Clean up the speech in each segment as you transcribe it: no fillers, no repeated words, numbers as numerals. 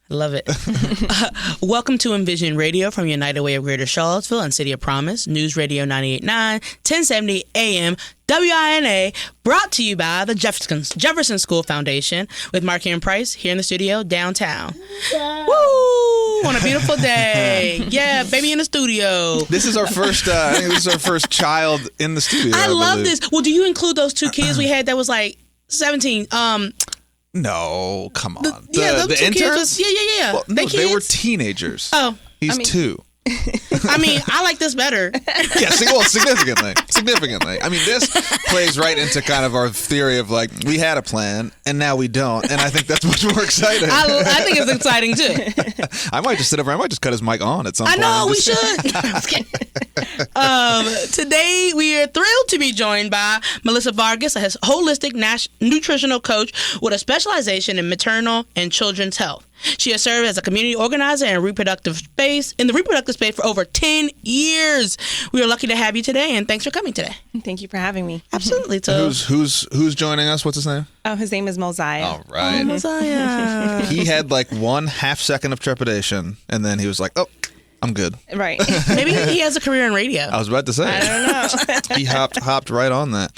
I love it. Welcome to Envision Radio from United Way of Greater Charlottesville and City of Promise, News Radio 98.9, 1070 AM, WINA, brought to you by the Jefferson School Foundation with Mark and Price here in the studio downtown. Yeah. Woo! On a beautiful day. Yeah, baby in the studio. This is our first, I think this is our first child in the studio. I love this. Well, do you include those two kids we had that was like 17? No, come on. The interns? Yeah. Well, no, they were teenagers. Oh. He's 2. I mean, I like this better. Yeah, significantly. I mean, this plays right into kind of our theory of like, we had a plan and now we don't. And I think that's much more exciting. I think it's exciting too. I might just sit over, I might just cut his mic on at some point. I know, we should. Today, we are thrilled to be joined by Melissa Vargas, a holistic nutritional coach with a specialization in maternal and children's health. She has served as a community organizer in the reproductive space for over 10 years. We are lucky to have you today, and thanks for coming today. Thank you for having me. Absolutely. So, who's joining us? What's his name? Oh, his name is Mosiah. All right. Oh, Mosiah. He had like 1/2 second of trepidation, and then he was like, "Oh, I'm good." Right. Maybe he has a career in radio. I was about to say. I don't know. He hopped right on that.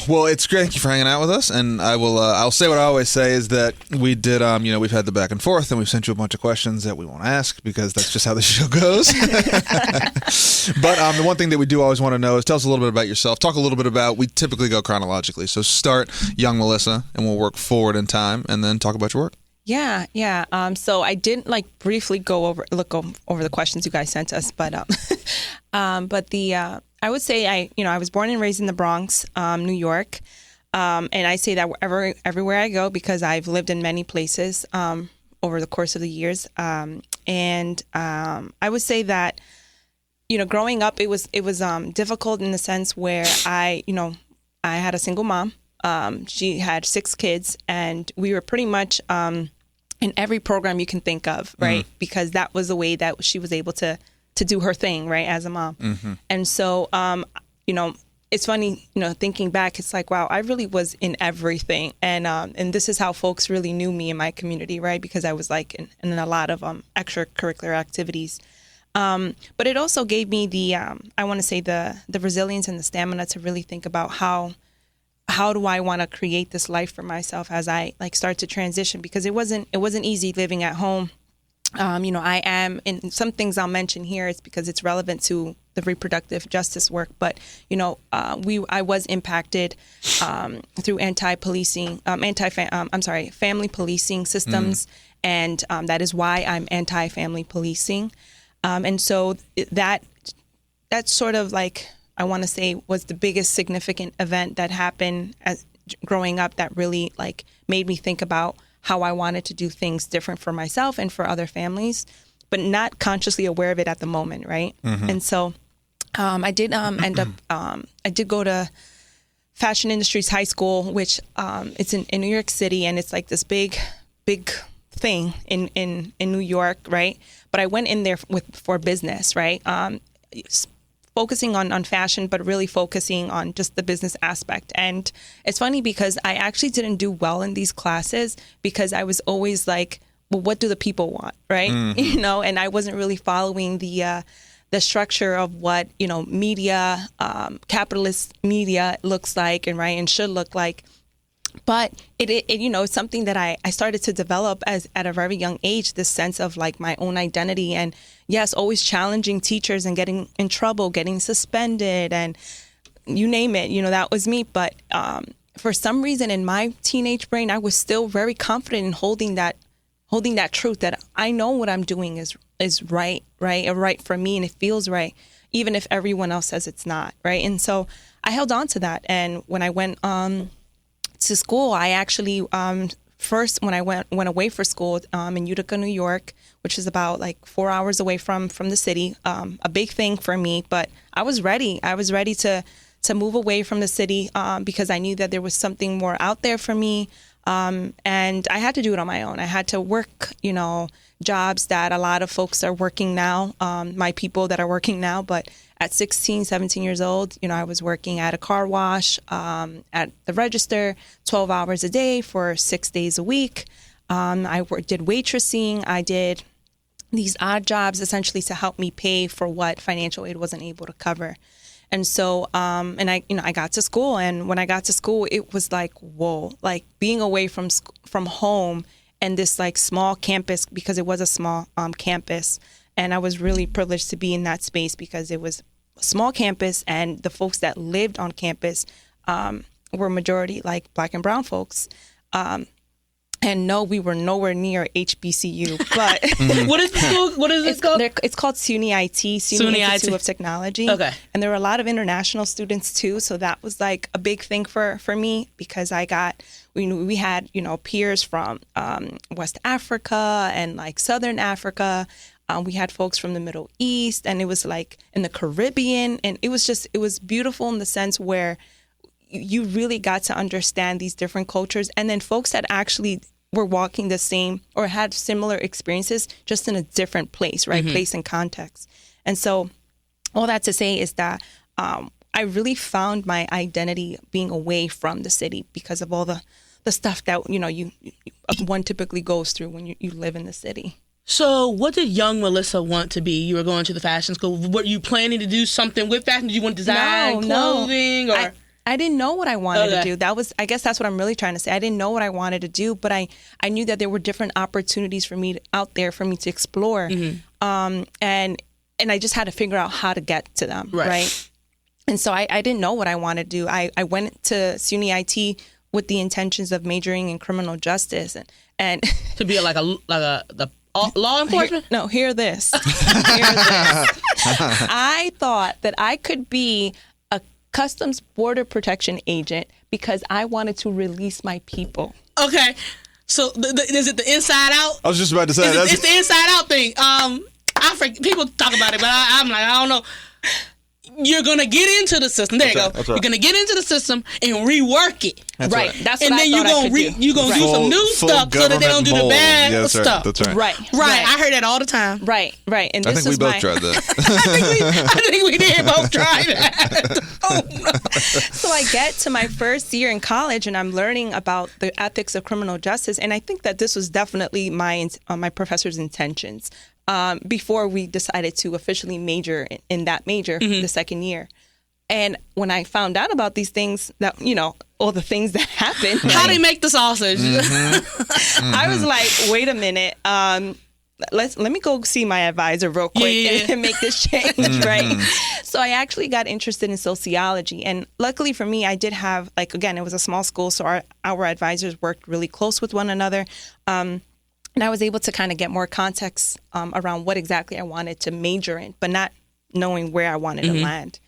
Well, it's great. Thank you for hanging out with us, and I'll say what I always say is that we did. We've had the back and forth, and we've sent you a bunch of questions that we won't ask because that's just how the show goes. But the one thing that we do always want to know is tell us a little bit about yourself. Talk a little bit about. We typically go chronologically, so start young Melissa, and we'll work forward in time, and then talk about your work. Yeah. So I didn't briefly look over the questions you guys sent us, but I would say I was born and raised in the Bronx, New York, and I say that everywhere I go because I've lived in many places over the course of the years, and I would say that growing up it was difficult in the sense where I had a single mom. She had 6 kids, and we were pretty much in every program you can think of, right? Because that was the way that she was able to do her thing, right, as a mom. Mm-hmm. And so, it's funny, thinking back, it's like, wow, I really was in everything. And this is how folks really knew me in my community, right? Because I was like in a lot of extracurricular activities. But it also gave me the resilience and the stamina to really think about how do I want to create this life for myself as I start to transition, because it wasn't easy living at home. I am, and some things I'll mention here is because it's relevant to the reproductive justice work, but I was impacted through family policing systems, and that is why I'm anti-family policing, and so that's sort of like, I want to say, was the biggest significant event that happened as growing up that really made me think about how I wanted to do things different for myself and for other families, but not consciously aware of it at the moment, right? Mm-hmm. And so I did end up, I did go to Fashion Industries High School, which it's in New York City, and it's like this big thing in New York, right? But I went in there for business, right? Focusing on fashion, but really focusing on just the business aspect. And it's funny because I actually didn't do well in these classes because I was always like, well, what do the people want, right? Mm-hmm. And I wasn't really following the structure of what, media, capitalist media looks like and should look like. But it's something that I started to develop at a very young age, this sense of my own identity, and yes, always challenging teachers and getting in trouble, getting suspended, and you name it, that was me. But for some reason in my teenage brain, I was still very confident in holding that truth that I know what I'm doing is right for me, and it feels right, even if everyone else says it's not, right? And so I held on to that. And when I went to school, I actually first when I went away for school in Utica, New York, which is about 4 hours away from the city, a big thing for me. But I was ready. I was ready to move away from the city because I knew that there was something more out there for me, and I had to do it on my own. I had to work, jobs that a lot of folks are working now, my people that are working now, but at 16, 17 years old, I was working at a car wash, at the register, 12 hours a day for 6 days a week. Did waitressing. I did these odd jobs essentially to help me pay for what financial aid wasn't able to cover. And so, and I got to school, and when I got to school, it was like, whoa, like being away from home and this like small campus, because it was a small campus. And I was really privileged to be in that space because it was a small campus, and the folks that lived on campus were majority like Black and brown folks. And no, we were nowhere near HBCU. But what is the school? What is it called? It's called SUNY IT, SUNY Institute of Technology. Okay. And there were a lot of international students too, so that was like a big thing for me, because we had peers from West Africa and like Southern Africa. We had folks from the Middle East, and it was like in the Caribbean, and it was beautiful in the sense where you really got to understand these different cultures, and then folks that actually were walking the same or had similar experiences, just in a different place, right? Place and context. And so all that to say is that I really found my identity being away from the city because of all the stuff that, one typically goes through when you live in the city. So what did young Melissa want to be? You were going to the fashion school. Were you planning to do something with fashion? Did you want to design clothing? Or I didn't know what I wanted to do. I guess that's what I'm really trying to say. I didn't know what I wanted to do, but I knew that there were different opportunities for me out there for me to explore. And I just had to figure out how to get to them. Right. And so I didn't know what I wanted to do. I went to SUNY IT with the intentions of majoring in criminal justice and to be like the law enforcement? Hear this. I thought that I could be a Customs Border Protection agent because I wanted to release my people. Okay. So is it the inside out? I was just about to say it's the inside out thing. People talk about it, but I'm like, I don't know. You're gonna get into the system. There you go. You're gonna get into the system and rework it. That's right. That's what and then you're gonna do some new stuff so that they don't do the bad stuff. That's right. Right. I heard that all the time. Right. And I think we both tried that. I think we did both try that. Oh, no. So I get to my first year in college, and I'm learning about the ethics of criminal justice, and I think that this was definitely my professor's intentions. Before we decided to officially major in that major the second year. And when I found out about these things that, all the things that happened. How they make the sausage. I was like, wait a minute. Let me go see my advisor real quick and make this change, right? So I actually got interested in sociology. And luckily for me, I did have, again, it was a small school, so our advisors worked really close with one another. And I was able to kind of get more context around what exactly I wanted to major in, but not knowing where I wanted to land.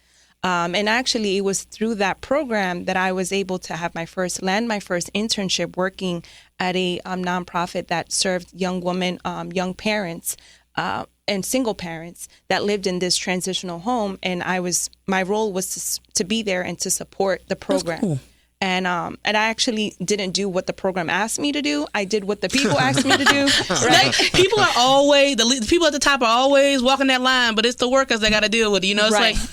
And actually, it was through that program that I was able to have my first internship working at a nonprofit that served young women, young parents, and single parents that lived in this transitional home. And my role was to be there and to support the program. That's cool. And I actually didn't do what the program asked me to do. I did what the people asked me to do. Right? People are always the people at the top are always walking that line, but it's the workers that got to deal with it.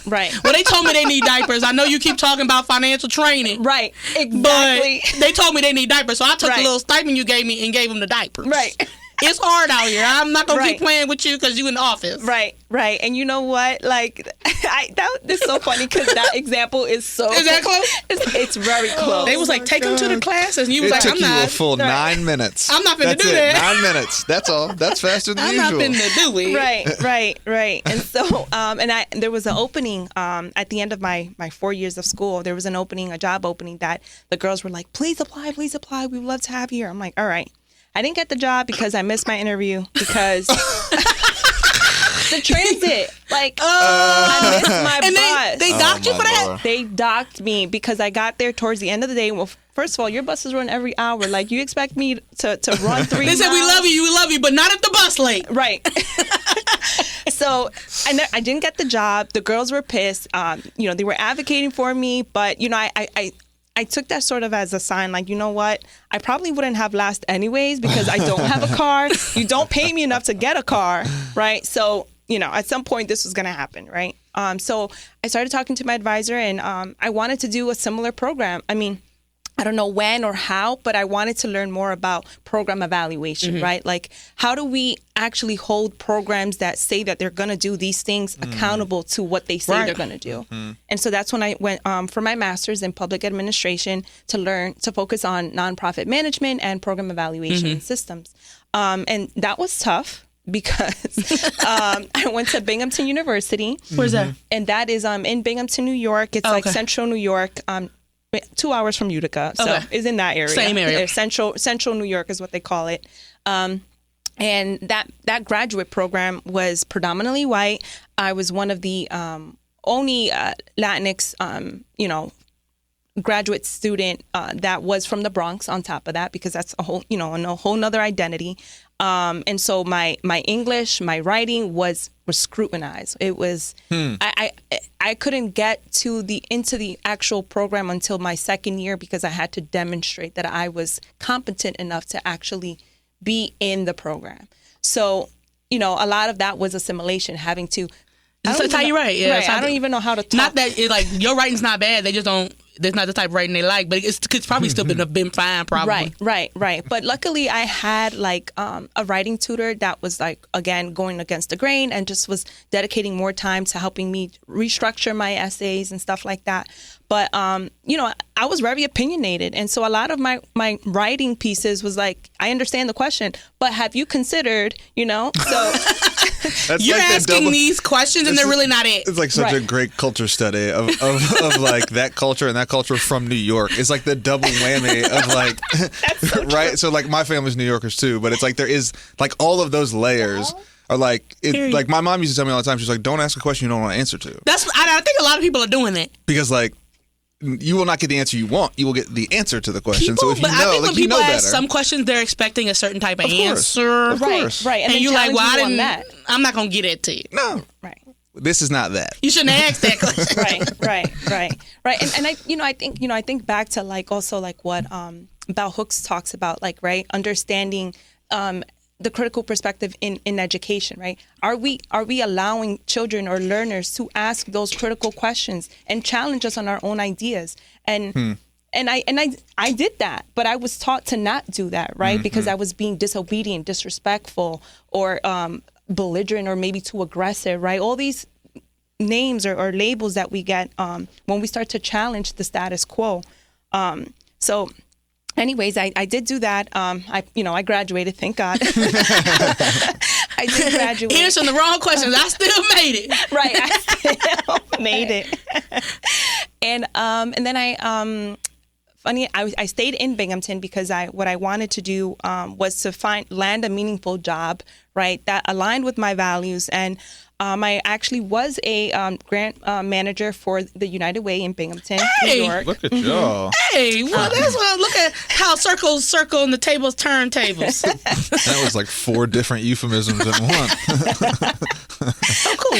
Right. Well, they told me they need diapers. I know you keep talking about financial training. Right. Exactly. But they told me they need diapers, so I took the little stipend you gave me and gave them the diapers. Right. It's hard out here. I'm not gonna keep playing with you because you in the office. Right. And you know what? That is so funny because that example is so. Is that close? It's very close. They was like, take them to the classes, and you was like, I'm not. It took you a full 9 minutes. I'm not finna do that. 9 minutes. That's all. That's faster than usual. I'm not finna do it. Right. And so, there was an opening at the end of my 4 years of school. There was a job opening that the girls were like, please apply. We would love to have you here. I'm like, all right. I didn't get the job because I missed my interview because the transit. I missed my bus. They docked you for that? Lord. They docked me because I got there towards the end of the day. Well, first of all, your buses run every hour. You expect me to run 3 They said, we love you, but not if the bus late. Right. So I didn't get the job. The girls were pissed. They were advocating for me, but, I took that sort of as a sign, you know what? I probably wouldn't have lasted anyways because I don't have a car. You don't pay me enough to get a car, right? So, at some point this was going to happen, right? So I started talking to my advisor, and I wanted to do a similar program. I don't know when or how, but I wanted to learn more about program evaluation, right? Like, how do we actually hold programs that say that they're going to do these things accountable to what they say they're going to do? And so that's when I went for my master's in public administration to focus on nonprofit management and program evaluation systems. And that was tough because I went to Binghamton University. Where's that? And that is in Binghamton, New York. It's like central New York. 2 hours from Utica, so it's in that area. Same area. Central New York is what they call it. And that graduate program was predominantly white. I was one of the only Latinx, graduate student that was from the Bronx. On top of that, because that's a whole nother identity. And so my English, my writing was scrutinized. It was I couldn't get into the actual program until my second year because I had to demonstrate that I was competent enough to actually be in the program. So, a lot of that was assimilation, having to. That's how you write. Yeah, right. I don't even know how to talk. Not that your writing's not bad. They just don't. There's not the type of writing they like, but it's probably still been fine. Probably. Right. But luckily, I had a writing tutor that was again going against the grain and just was dedicating more time to helping me restructure my essays and stuff like that. But I was very opinionated, and so a lot of my writing pieces was like, I understand the question, but have you considered, So you're asking these questions, and they're really not it. It's like such a great culture study of like that culture and that culture from New York. It's like the double whammy of like, that's so right? true. So like my family's New Yorkers too, but it's like there is like all of those layers. Are like like my mom used to tell me all the time. She's like, "Don't ask a question you don't want to answer to." I think a lot of people are doing that because like. You will not get the answer you want. You will get the answer to the question. So if you I think when people ask better, some questions, they're expecting a certain type of answer. Of course. Right. And you're like, "Well, I'm not gonna get it to you." No. Right. This is not that. You shouldn't ask that question. Right. And I think back to also what Bell Hooks talks about, understanding the critical perspective in education, right? Are we allowing children or learners to ask those critical questions and challenge us on our own ideas? And I did that, but I was taught to not do that, right? Because I was being disobedient, disrespectful, or belligerent, or maybe too aggressive, right? All these names or labels that we get when we start to challenge the status quo. So. Anyways, I did do that. I graduated, thank God. I did graduate. Answering the wrong questions, I still made it. Right, I still made it. And then I stayed in Binghamton because what I wanted to do was to land a meaningful job, right, that aligned with my values. And I actually was a grant manager for the United Way in Binghamton, New York. Look at y'all. Hey, well, that's what. Look at how circles circle and the tables turn tables. That was like 4 different euphemisms in one. Oh, cool.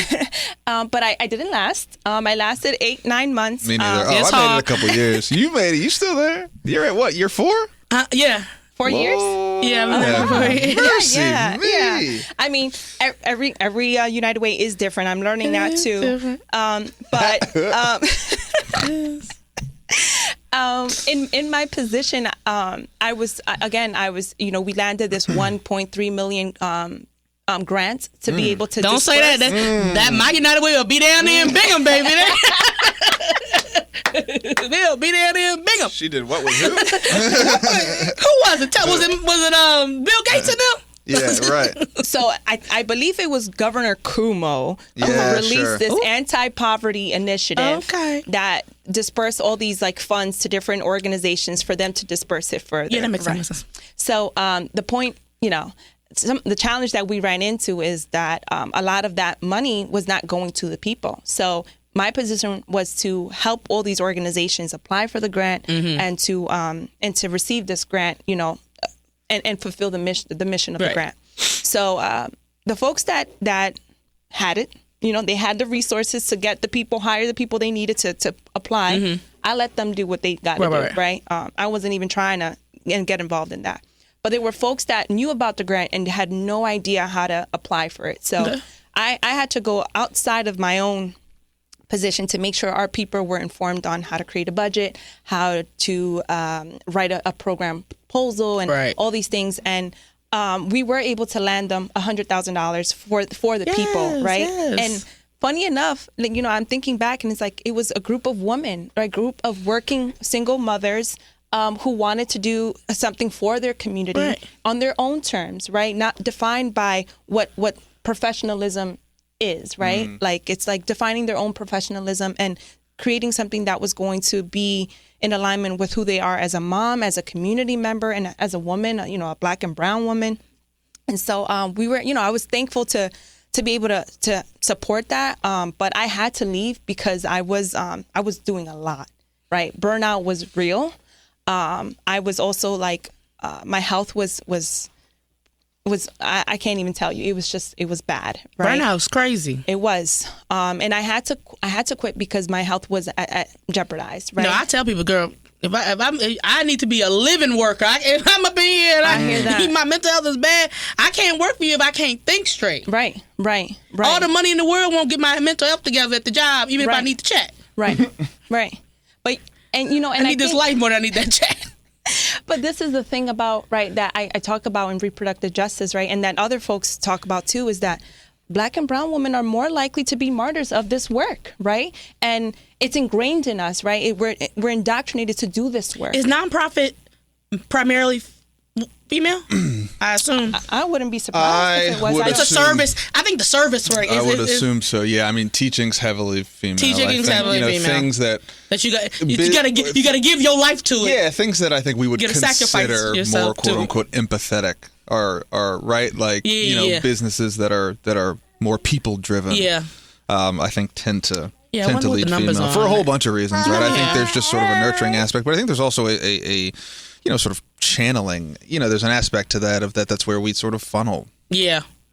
But I didn't last. I lasted 8-9 months. Me neither. I made it a couple years. You made it. You still there? You're at what? Year 4? Yeah. 4 years? Yeah, mercy yeah, me. Yeah. I mean, every United Way is different. I'm learning that too. In my position, I was we landed this 1.3 million grant to be able to. Don't say that. That my United Way will be down there in Bingham, baby. They'll be down there in Bingham. She did what with who? Who was it? Was it Bill Gates and them? Yeah, right. So I believe it was Governor Cuomo who released this anti-poverty initiative that dispersed all these funds to different organizations for them to disperse it further. Yeah, that makes sense. So the point, the challenge that we ran into is that a lot of that money was not going to the people. So my position was to help all these organizations apply for the grant and to receive this grant, and fulfill the mission of the grant. So the folks that had it, they had the resources to get the people, hire the people they needed to apply. I let them do what they got to do, right? I wasn't even trying to get involved in that. But there were folks that knew about the grant and had no idea how to apply for it. So I had to go outside of my own position to make sure our people were informed on how to create a budget, how to write a program proposal, and all these things. And we were able to land them $100,000 for the people, right? Yes. And funny enough, like, I'm thinking back, and it's like it was a group of women, right? Group of working single mothers who wanted to do something for their community on their own terms, right? Not defined by what professionalism is, right? Like, it's like defining their own professionalism and creating something that was going to be in alignment with who they are as a mom, as a community member, and as a woman, a Black and brown woman. And so we were, I was thankful to be able to support that. But I had to leave because I was doing a lot, right? Burnout was real. I was also like, my health was I can't even tell you. It was bad. Right? Burnout's crazy. It was. And I had to quit because my health was jeopardized. Right. No, I tell people, girl, I need to be a living worker. If I'm up in here and I hear that. my mental health is bad, I can't work for you if I can't think straight. Right. All the money in the world won't get my mental health together at the job, even if I need the check. Right. But and I need this life more than I need that check. But this is the thing about, right, that I talk about in reproductive justice, right, and that other folks talk about too, is that Black and brown women are more likely to be martyrs of this work, right? And it's ingrained in us, right? We're indoctrinated to do this work. Is nonprofit primarily female? I assume. I wouldn't be surprised if it was. It's a service. I think the service work. I would assume so. Yeah, I mean, teaching's heavily female. Teaching's heavily female. Things that you gotta give your life to it. Yeah, things that I think we would consider more quote unquote empathetic are right, like businesses that are more people driven. Yeah, I think tend to lead female for a whole bunch of reasons, right? I think there's just sort of a nurturing aspect, but I think there's also a sort of channeling. There's an aspect to that that's where we sort of funnel.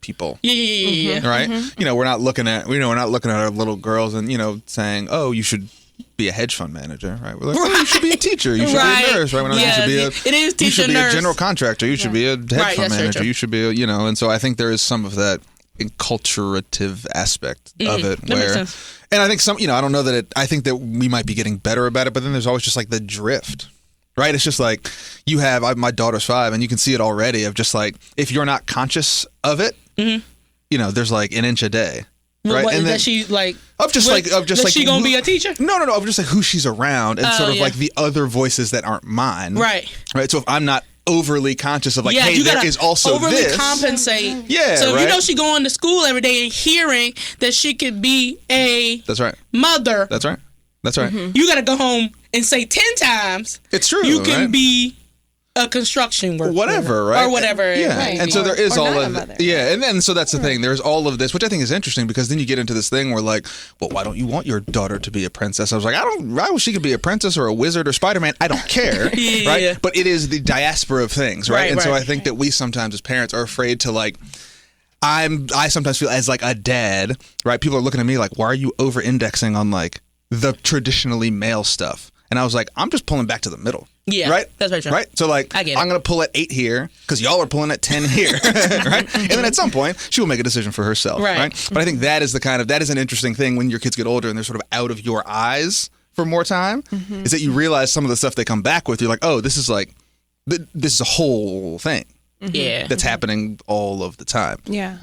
People. Yeah. Right. We're not looking at our little girls and saying, oh, you should be a hedge fund manager, right? We're like, oh, you should be a teacher. You should be a nurse, right? You should be teacher, you should be nurse. A general contractor. You should be a hedge fund manager. You should be and so I think there is some of that enculturative aspect of it where, and I think I don't know that I think that we might be getting better about it, but then there's always just like the drift. Right? It's just like my daughter's 5 and you can see it already of just like, if you're not conscious of it, there's like an inch a day. Right? What, and then she like, she gonna be a teacher? No, of just like who she's around and sort of like the other voices that aren't mine. Right. So if I'm not overly conscious of like, hey, there is also overly this. Compensate. Yeah. So if she going to school every day and hearing that she could be a mother. That's right. You got to go home and say 10 times. It's true. You can be a construction worker. Whatever, right? Or whatever. Yeah. And so there is all of it. Yeah. And then, so that's the thing. There's all of this, which I think is interesting because then you get into this thing where like, well, why don't you want your daughter to be a princess? I was like, she could be a princess or a wizard or Spider-Man. I don't care. Right. Yeah. But it is the diaspora of things. Right. And so I think that we sometimes as parents are afraid to like, I sometimes feel as like a dad, right? People are looking at me like, why are you over indexing on like the traditionally male stuff? And I was like, I'm just pulling back to the middle. Yeah. Right? That's very true. Right? So like, I'm going to pull at 8 here because y'all are pulling at 10 here. Right? And then at some point, she will make a decision for herself. Right? But I think that is an interesting thing when your kids get older and they're sort of out of your eyes for more time, is that you realize some of the stuff they come back with. You're like, oh, this is a whole thing. Yeah. That's happening all of the time. Yeah.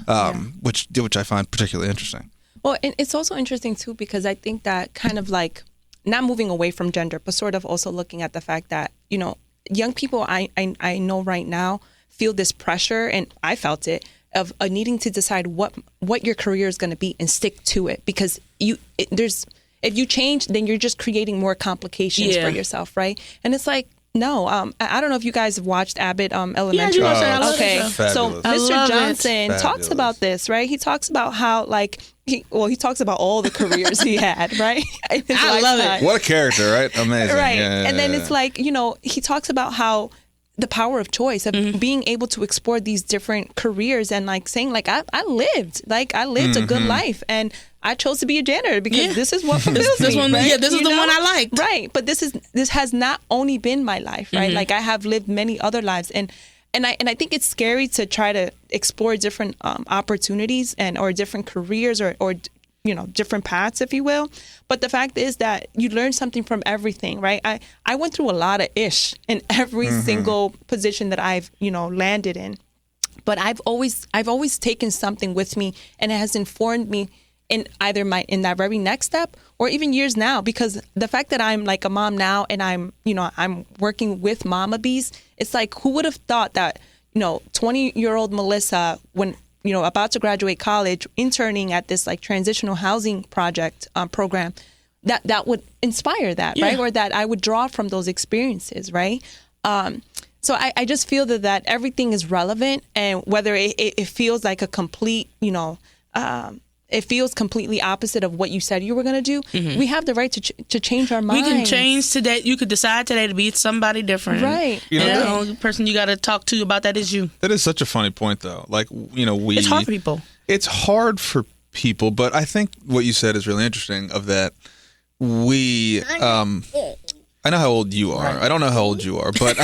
Which I find particularly interesting. Well, and it's also interesting too because I think that kind of like not moving away from gender, but sort of also looking at the fact that, young people I know right now feel this pressure, and I felt it, of needing to decide what your career is going to be and stick to it, because if you change, then you're just creating more complications for yourself, right? And it's like, no, I don't know if you guys have watched Abbott Elementary. Yeah, okay. So Mr. Johnson talks about this, right? He talks about how he talks about all the careers he had, right? I love it. What a character, right? Amazing. Right. And then it's like, he talks about how the power of choice, of being able to explore these different careers and like saying like, I lived a good life and I chose to be a janitor because this is what fulfills me. Right? This is the one I like. Right. But this has not only been my life, right? Like I have lived many other lives, and I think it's scary to try to explore different opportunities or different careers or different paths, if you will. But the fact is that you learn something from everything, right? I went through a lot of ish in every single position that I've, landed in. But I've always taken something with me, and it has informed me in either in that very next step or even years now, because the fact that I'm like a mom now and I'm working with Mama Bees, it's like, who would have thought that, 20-year-old Melissa, when, about to graduate college, interning at this like transitional housing project program, that would inspire that, right? Or that I would draw from those experiences, right? So I just feel that everything is relevant, and whether it feels like a complete, it feels completely opposite of what you said you were going to do, we have the right to change our minds. We can change today. You could decide today to be somebody different. Right. And the only person you got to talk to about that is you. That is such a funny point, though. Like, It's hard for people. It's hard for people, but I think what you said is really interesting, of that we... I know how old you are. I don't know how old you are, but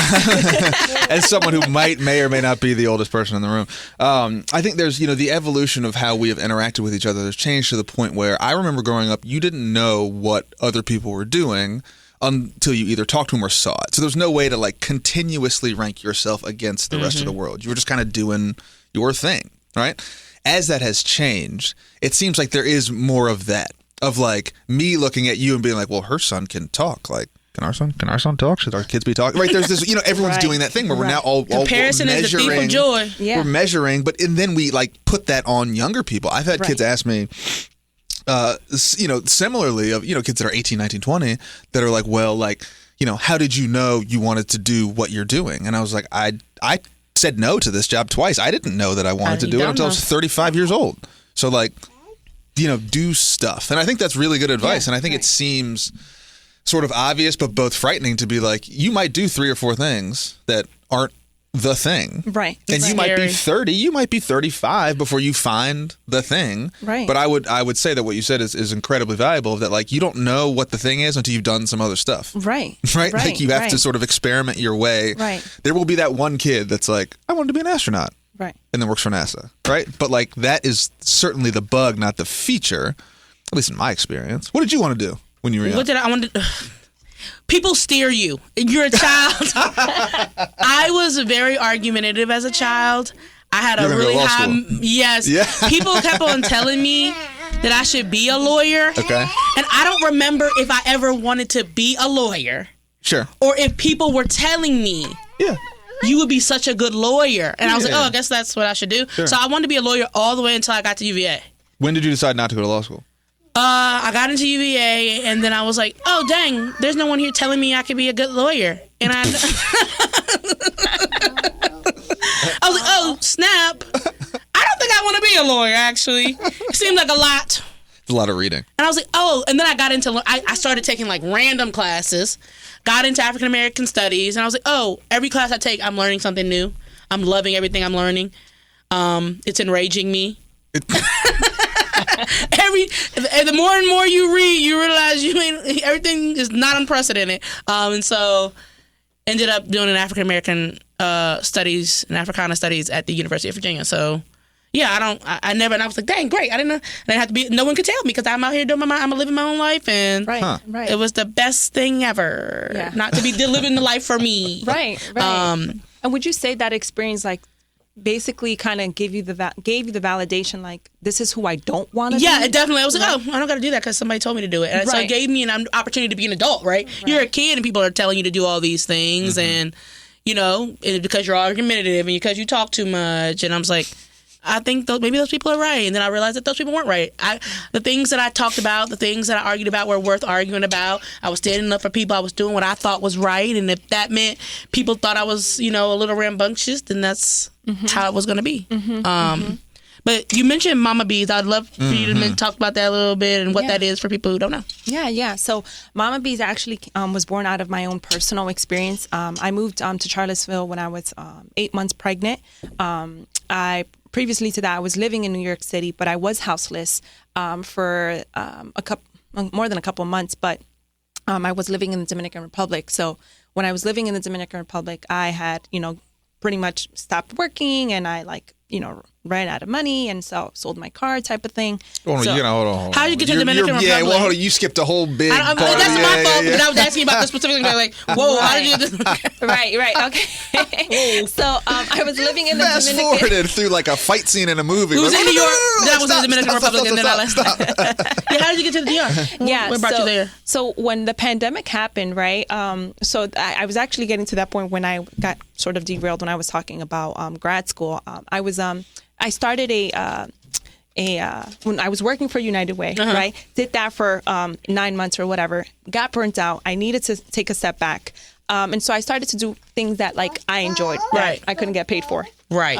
as someone who may or may not be the oldest person in the room, I think there's, the evolution of how we have interacted with each other has changed to the point where I remember growing up, you didn't know what other people were doing until you either talked to them or saw it. So there's no way to like continuously rank yourself against the rest of the world. You were just kind of doing your thing, right? As that has changed, it seems like there is more of that, of like me looking at you and being like, well, her son can talk, like, Can our son talk? Should our kids be talking? Right? There's this, everyone's doing that thing where we're now all comparison is the thief of joy. Yeah. We're measuring, and then we like put that on younger people. I've had kids ask me, similarly of kids that are 18, 19, 20 that are like, well, like, how did you know you wanted to do what you're doing? And I was like, I said no to this job twice. I didn't know that I wanted to do it until I was 35 years old. So like, do stuff, and I think that's really good advice. And I think it seems sort of obvious, but both frightening to be like, you might do 3 or 4 things that aren't the thing. Right. And you might be 30, you might be 35 before you find the thing. Right. But I would say that what you said is incredibly valuable, that like, you don't know what the thing is until you've done some other stuff. Right. Right? Like you have to sort of experiment your way. Right. There will be that one kid that's like, I wanted to be an astronaut. Right. And then works for NASA. Right? But like, that is certainly the bug, not the feature, at least in my experience. What did you want to do when you were young? What did I want to... People steer you. You're a child. I was very argumentative as a child. I had a really high... Yes. Yeah. People kept on telling me that I should be a lawyer. Okay. And I don't remember if I ever wanted to be a lawyer. Sure. Or if people were telling me... Yeah. You would be such a good lawyer. And I was like, I guess that's what I should do. Sure. So I wanted to be a lawyer all the way until I got to UVA. When did you decide not to go to law school? I got into UVA, and then I was like, oh, dang, there's no one here telling me I could be a good lawyer. And I was like, oh, snap. I don't think I want to be a lawyer, actually. It seemed like a lot. It's a lot of reading. And I was like, oh, and then I got into, I started taking like random classes, got into African American studies, and I was like, oh, every class I take, I'm learning something new. I'm loving everything I'm learning. It's enraging me. The more and more you read, you realize everything is not unprecedented. And so ended up doing an African American studies and Africana studies at the University of Virginia. So yeah, and I was like, dang, great. I didn't have to be, no one could tell me because I'm out here doing I'm living my own life, and right. It was the best thing ever. Not to be living the life for me. Right. And would you say that experience like basically kind of gave you the validation, like, this is who I don't want to be? Yeah, it definitely. I was like, oh, I don't got to do that because somebody told me to do it. And so it gave me an opportunity to be an adult, right? You're a kid and people are telling you to do all these things, and, because you're argumentative and because you talk too much. And I was like, I think maybe those people are right. And then I realized that those people weren't right. The things that I talked about, the things that I argued about were worth arguing about. I was standing up for people. I was doing what I thought was right. And if that meant people thought I was, a little rambunctious, then that's how it was going to be. But you mentioned Mama Bees. I'd love for you to talk about that a little bit and what that is for people who don't know. Yeah. So Mama Bees actually was born out of my own personal experience. I moved to Charlottesville when I was 8 months pregnant. Previously to that, I was living in New York City, but I was houseless for more than a couple of months. But I was living in the Dominican Republic. So when I was living in the Dominican Republic, I had, pretty much stopped working, and I ran out of money, and so sold my car, type of thing. Hold on, So- hold on. How did you get to Dominican Republic? Yeah, well, hold on, you skipped a whole big part. That's my fault, because I was asking about the specific thing. Like, whoa, how did you get this? Right, okay. So I was living in the Fast Dominican. forwarded through like a fight scene in a movie. It was Like, in New York. That was in stop, the Dominican stop, Republic, and then stop, Yeah, how did you get to the DR? Yeah, What brought you there? So when the pandemic happened, right? So I was actually getting to that point when I got sort of derailed when I was talking about grad school. I started when I was working for United Way, right? Did that for 9 months or whatever. Got burnt out. I needed to take a step back, and so I started to do things that like I enjoyed, Right. that I couldn't get paid for. Right.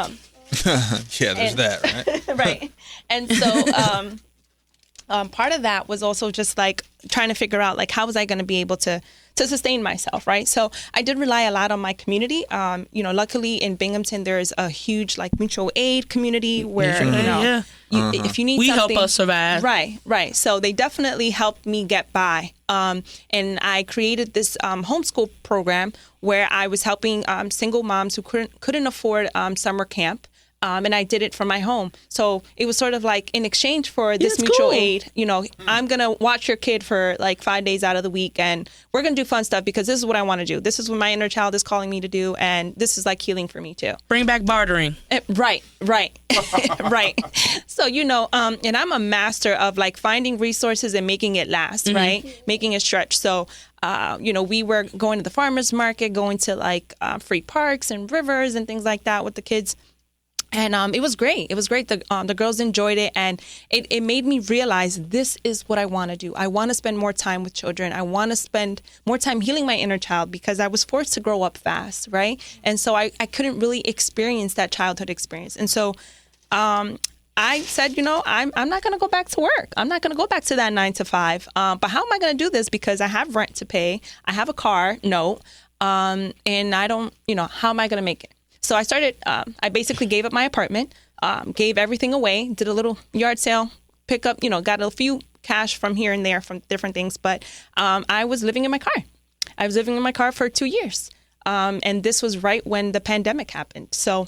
Yeah, there's that, right? Right. And so part of that was also just like trying to figure out like how was I going to be able to sustain myself, right? So I did rely a lot on my community. Luckily in Binghamton there's a huge like mutual aid community where if you need We something, help us survive. Right. So they definitely helped me get by. And I created this homeschool program where I was helping single moms who couldn't afford summer camp. And I did it from my home. So it was sort of like in exchange for this that's mutual cool. aid, I'm going to watch your kid for like 5 days out of the week, and we're going to do fun stuff because this is what I want to do. This is what my inner child is calling me to do. And this is like healing for me too. Bring back bartering. Right. Right. So, and I'm a master of like finding resources and making it last, right? Making it stretch. So, we were going to the farmer's market, going to like free parks and rivers and things like that with the kids. And it was great. It was great. The girls enjoyed it. And it made me realize this is what I want to do. I want to spend more time with children. I want to spend more time healing my inner child because I was forced to grow up fast, right? And so I couldn't really experience that childhood experience. And so I said, I'm not going to go back to work. I'm not going to go back to that 9 to 5. But how am I going to do this? Because I have rent to pay. I have a car note. And I don't, how am I going to make it? So I started, I basically gave up my apartment, gave everything away, did a little yard sale, pick up, got a few cash from here and there from different things. But I was living in my car. I was living in my car for 2 years. And this was right when the pandemic happened. So,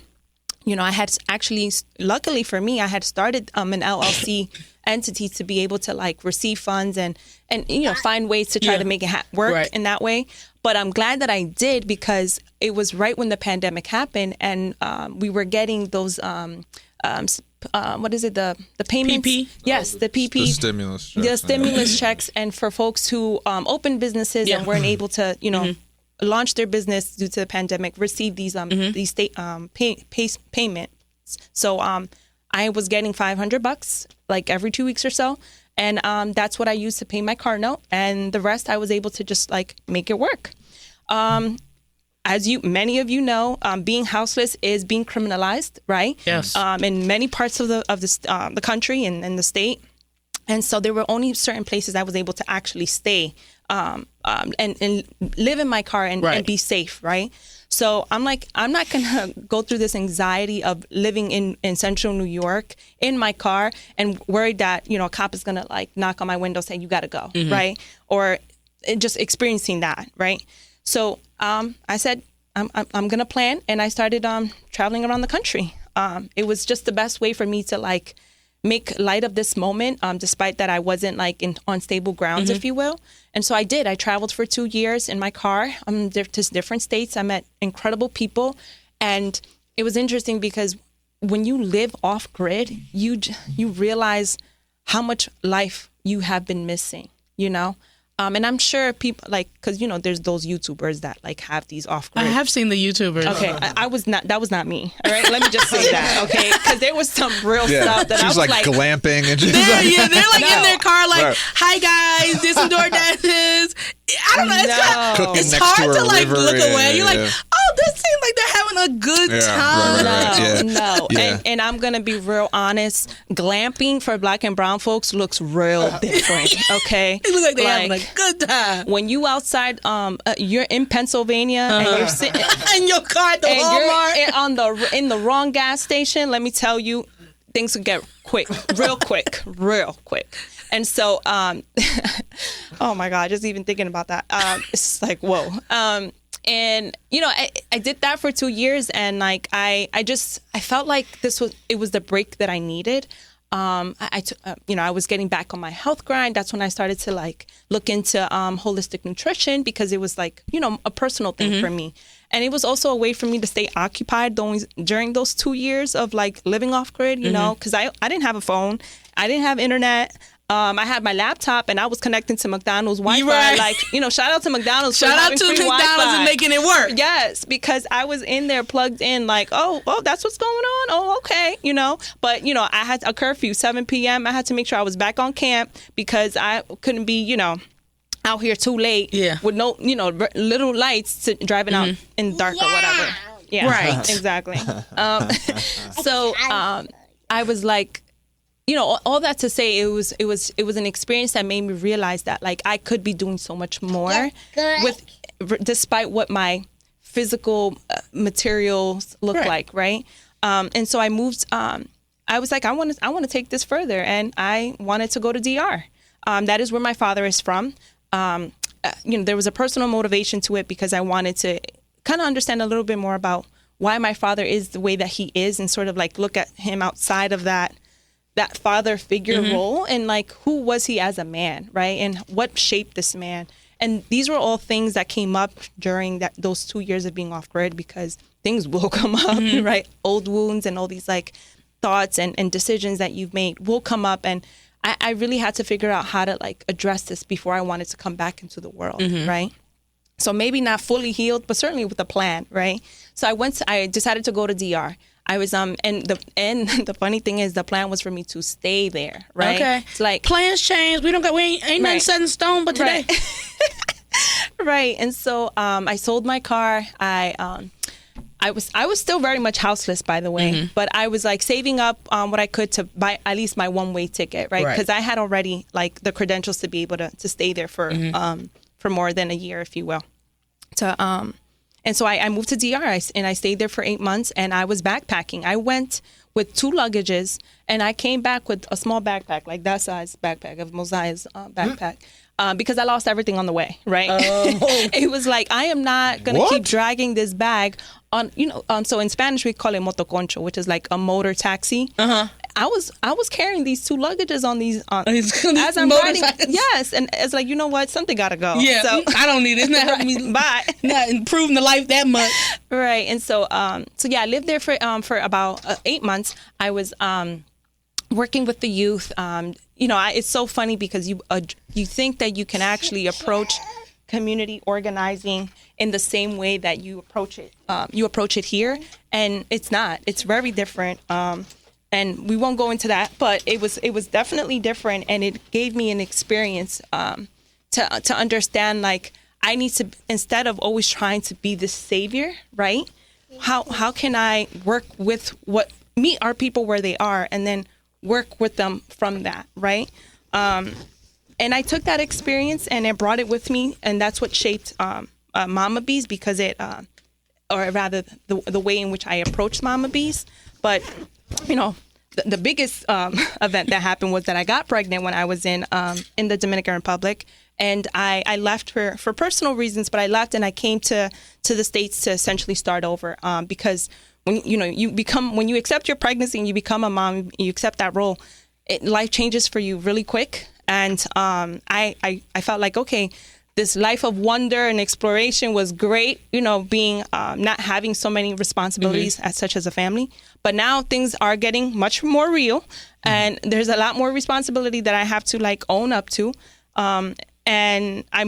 I had actually, luckily for me, I had started an LLC entity to be able to like receive funds and find ways to try to make it work in that way. But I'm glad that I did because it was right when the pandemic happened, and we were getting those what is it, the payments? PP? Yes, the PP. The stimulus checks. The stimulus checks, and for folks who opened businesses and weren't able to launch their business due to the pandemic, receive these state payments. So I was getting $500 like every 2 weeks or so. And that's what I used to pay my car note. And the rest I was able to just like make it work. As many of you know, being houseless is being criminalized, right? Yes. In many parts of the country and the state. And so there were only certain places I was able to actually stay and live in my car and be safe, right? So I'm like, I'm not going to go through this anxiety of living in central New York in my car and worried that, a cop is going to like knock on my window saying, you got to go, right? Or just experiencing that, right? So I said, I'm going to plan. And I started traveling around the country. It was just the best way for me to like make light of this moment, despite that I wasn't like on stable grounds, if you will. And so I did. I traveled for 2 years in my car to different states. I met incredible people. And it was interesting because when you live off grid, you realize how much life you have been missing, And I'm sure people because there's those YouTubers that like have these off grid. I have seen the YouTubers. Okay, I was not. That was not me. All right, let me just say that. Okay, because there was some real stuff that she I was was like glamping and just they're like in their car, like, Right. "Hi guys, this is DoorDashes." I don't know. Cooking It's next hard to to a like river, look away. You're like, yeah. "Oh, this seems like they're having a good Yeah, time." right. Yeah. No. Yeah. And I'm gonna be real honest. Glamping for Black and brown folks looks real different. Okay, It looks like they're having a good time. when you outside, you're in Pennsylvania and you're sitting. In your car at the And Walmart. you're in the wrong gas station, let me tell you, things could get real quick. And so, oh my God, just even thinking about that, it's like, whoa. And, you know, I did that for 2 years, and like, I felt like it was the break that I needed. You know, I was getting back on my health grind. That's when I started to like look into holistic nutrition, because it was like, you know, a personal thing for me. And it was also a way for me to stay occupied during those 2 years of like living off grid, you know, because I didn't have a phone. I didn't have internet. I had my laptop and I was connecting to McDonald's Wi-Fi. Right. Like, you know, shout out to McDonald's. Shout out to McDonald's Wi-Fi. and making it work. Yes, because I was in there plugged in like, oh, that's what's going on. Oh, okay, you know. But, you know, I had a curfew, 7 p.m. I had to make sure I was back on camp because I couldn't be, you know, out here too late with no, you know, little lights driving out in the dark or whatever. Yeah, right. Exactly. So I was like, you know, all that to say, it was an experience that made me realize that like I could be doing so much more despite what my physical materials look like, right? And so I moved. I was like, I want to take this further, and I wanted to go to DR. That is where my father is from. You know, there was a personal motivation to it because I wanted to kind of understand a little bit more about why my father is the way that he is, and sort of like look at him outside of that father figure role, and like who was he as a man, right? And what shaped this man? And these were all things that came up during those 2 years of being off grid, because things will come up, right? Old wounds and all these like thoughts and decisions that you've made will come up, and I really had to figure out how to like address this before I wanted to come back into the world, right? So maybe not fully healed, but certainly with a plan, right? So I decided to go to DR. I was and the funny thing is the plan was for me to stay there, right? Okay. It's like plans change. We ain't nothing set in stone, but today. Right. And so I sold my car. I was still very much houseless, by the way, but I was like saving up what I could to buy at least my one-way ticket, right? Because I had already like the credentials to be able to stay there for more than a year, if you will. And so I moved to DR, and I stayed there for 8 months, and I was backpacking. I went with 2 luggages, and I came back with a small backpack, like that size backpack of Mosiah's backpack, because I lost everything on the way, right? It was like, I am not going to keep dragging this bag on, you know, so in Spanish we call it motoconcho, which is like a motor taxi. I was carrying these 2 luggages on these as I'm riding. Yes, and it's like, you know what, something gotta go. Yeah, so I don't need it. It's not helping me. Bye. Not improving the life that much. Right, and so yeah, I lived there for about 8 months. I was working with the youth. You know, it's so funny because you think that you can actually approach community organizing in the same way that you approach it here, and it's not. It's very different. And we won't go into that, but it was definitely different, and it gave me an experience to understand, like, I need to, instead of always trying to be the savior, right? How can I work with meet our people where they are, and then work with them from that, right? And I took that experience and I brought it with me, and that's what shaped Mama Bees, because or rather the way in which I approached Mama Bees. But you know, the biggest event that happened was that I got pregnant when I was in the Dominican Republic, and I left for personal reasons. But I left and I came to the States to essentially start over, because when you accept your pregnancy and you become a mom, you accept that role, life changes for you really quick. And I felt like, okay, this life of wonder and exploration was great, you know, being not having so many responsibilities such as a family. But now things are getting much more real, and there's a lot more responsibility that I have to like own up to. And I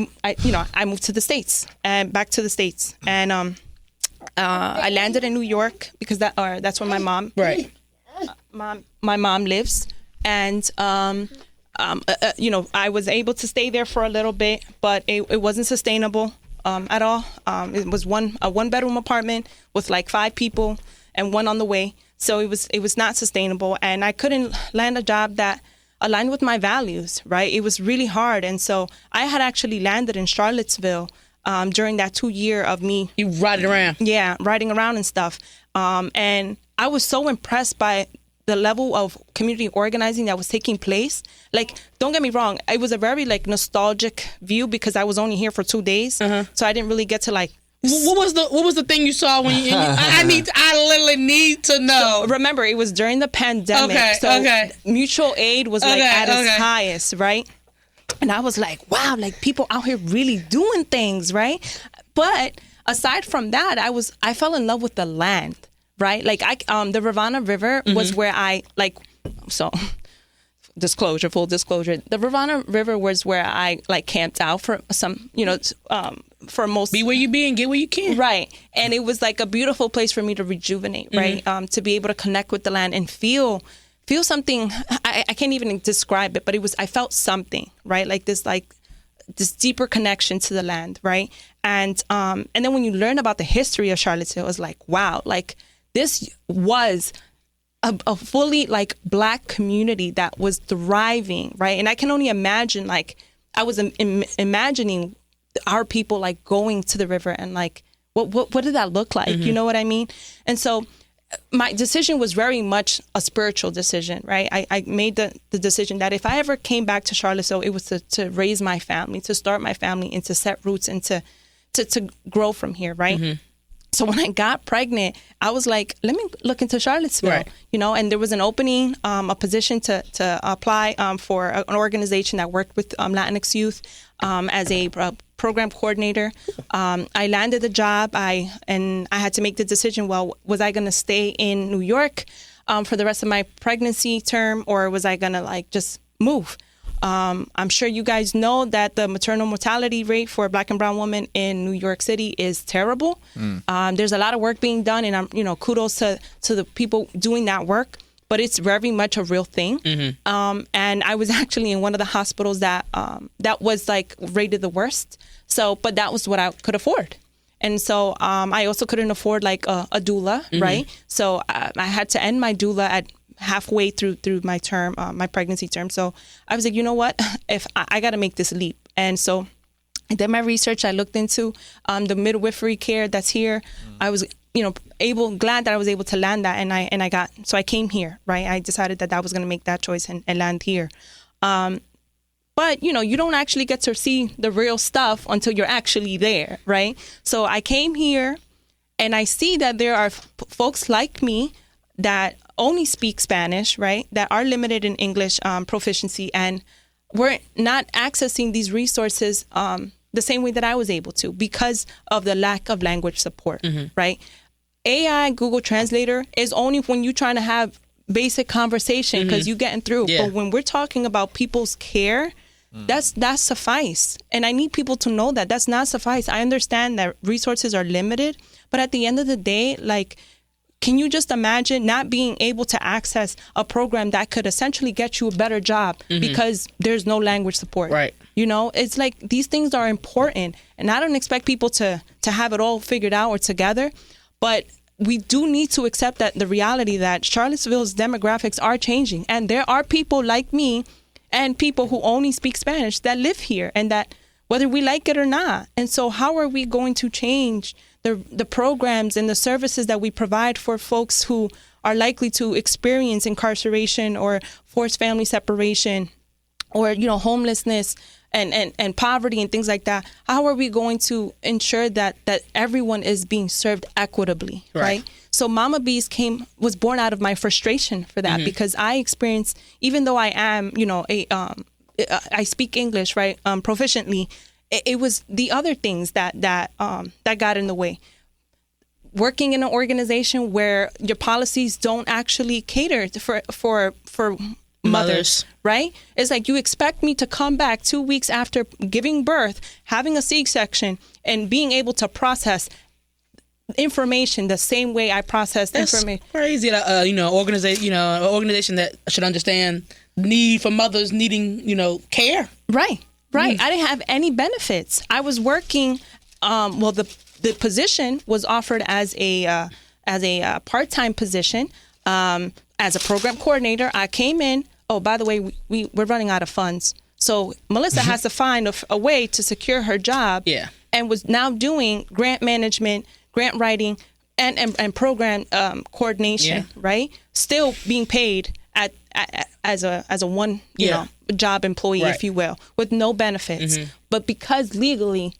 moved to the States and back to the States, and I landed in New York because that's where my mom my mom lives, and I was able to stay there for a little bit, but it wasn't sustainable at all. It was a 1-bedroom apartment with like 5 people and one on the way. So it was not sustainable, and I couldn't land a job that aligned with my values, right? It was really hard. And so I had actually landed in Charlottesville during that 2 year of me. You riding around. Yeah, riding around and stuff. And I was so impressed by the level of community organizing that was taking place. Like, don't get me wrong, it was a very like nostalgic view because I was only here for 2 days. So I didn't really get to like What was the thing you saw when you? I literally need to know. So, remember, it was during the pandemic. Okay. Mutual aid was like at its highest, right? And I was like, wow, like people out here really doing things, right? But aside from that, I fell in love with the land, right? Like the Rivanna River was where full disclosure, the Rivanna River was where I like camped out for some, for most. Be where you be and get where you can. Right. And it was like a beautiful place for me to rejuvenate, right? To be able to connect with the land and feel something. I can't even describe it, but I felt something, right? Like this deeper connection to the land, right? And then when you learn about the history of Charlottesville, it's like, wow, like this was a fully like Black community that was thriving, right? And I can only imagine, like I was imagining our people like going to the river and like what did that look like? You know what I mean? And so my decision was very much a spiritual decision, right? I made the decision that if I ever came back to Charlottesville, it was to raise my family, to start my family, and to set roots and to grow from here, right? So when I got pregnant, I was like, let me look into Charlottesville, right. And there was an opening, a position to apply for an organization that worked with Latinx youth as a program coordinator. I landed the job, and I had to make the decision, well, was I going to stay in New York for the rest of my pregnancy term, or was I going to like just move? I'm sure you guys know that the maternal mortality rate for Black and brown women in New York City is terrible. There's a lot of work being done, and kudos to the people doing that work. But it's very much a real thing. And I was actually in one of the hospitals that was like rated the worst. So, but that was what I could afford. And so I also couldn't afford like a doula, right? So I had to end my doula at halfway through my term, my pregnancy term. So I was like, you know what? If I got to make this leap. And so I did my research. I looked into the midwifery care that's here. I was, glad that I was able to land that. So I came here, right? I decided that I was going to make that choice and land here. But, you don't actually get to see the real stuff until you're actually there, right? So I came here and I see that there are folks like me that only speak Spanish, right? That are limited in English proficiency, and we're not accessing these resources the same way that I was able to because of the lack of language support, right? AI, Google Translator, is only when you're trying to have basic conversation because you're getting through. Yeah. But when we're talking about people's care, that's suffice. And I need people to know that that's not suffice. I understand that resources are limited, but at the end of the day, like, can you just imagine not being able to access a program that could essentially get you a better job because there's no language support? Right. It's like these things are important, and I don't expect people to have it all figured out or together, but we do need to accept that the reality that Charlottesville's demographics are changing, and there are people like me and people who only speak Spanish that live here, and that whether we like it or not. And so how are we going to change the programs and the services that we provide for folks who are likely to experience incarceration or forced family separation or, homelessness and poverty and things like that? How are we going to ensure that everyone is being served equitably, right? So Mama Bees was born out of my frustration for that, because I experienced, even though I am, I speak English, right, proficiently, it was the other things that got in the way. Working in an organization where your policies don't actually cater for mothers, right? It's like you expect me to come back 2 weeks after giving birth, having a C-section, and being able to process information the same way I processed information. Crazy, an organization that should understand the need for mothers needing, care. Right. I didn't have any benefits. I was working. The position was offered as a part-time position as a program coordinator. I came in. Oh, by the way, we're running out of funds, so Melissa has to find a way to secure her job. Yeah, and was now doing grant management, grant writing, and program coordination. Yeah. Right, still being paid as a one job employee, if you will, with no benefits. But because legally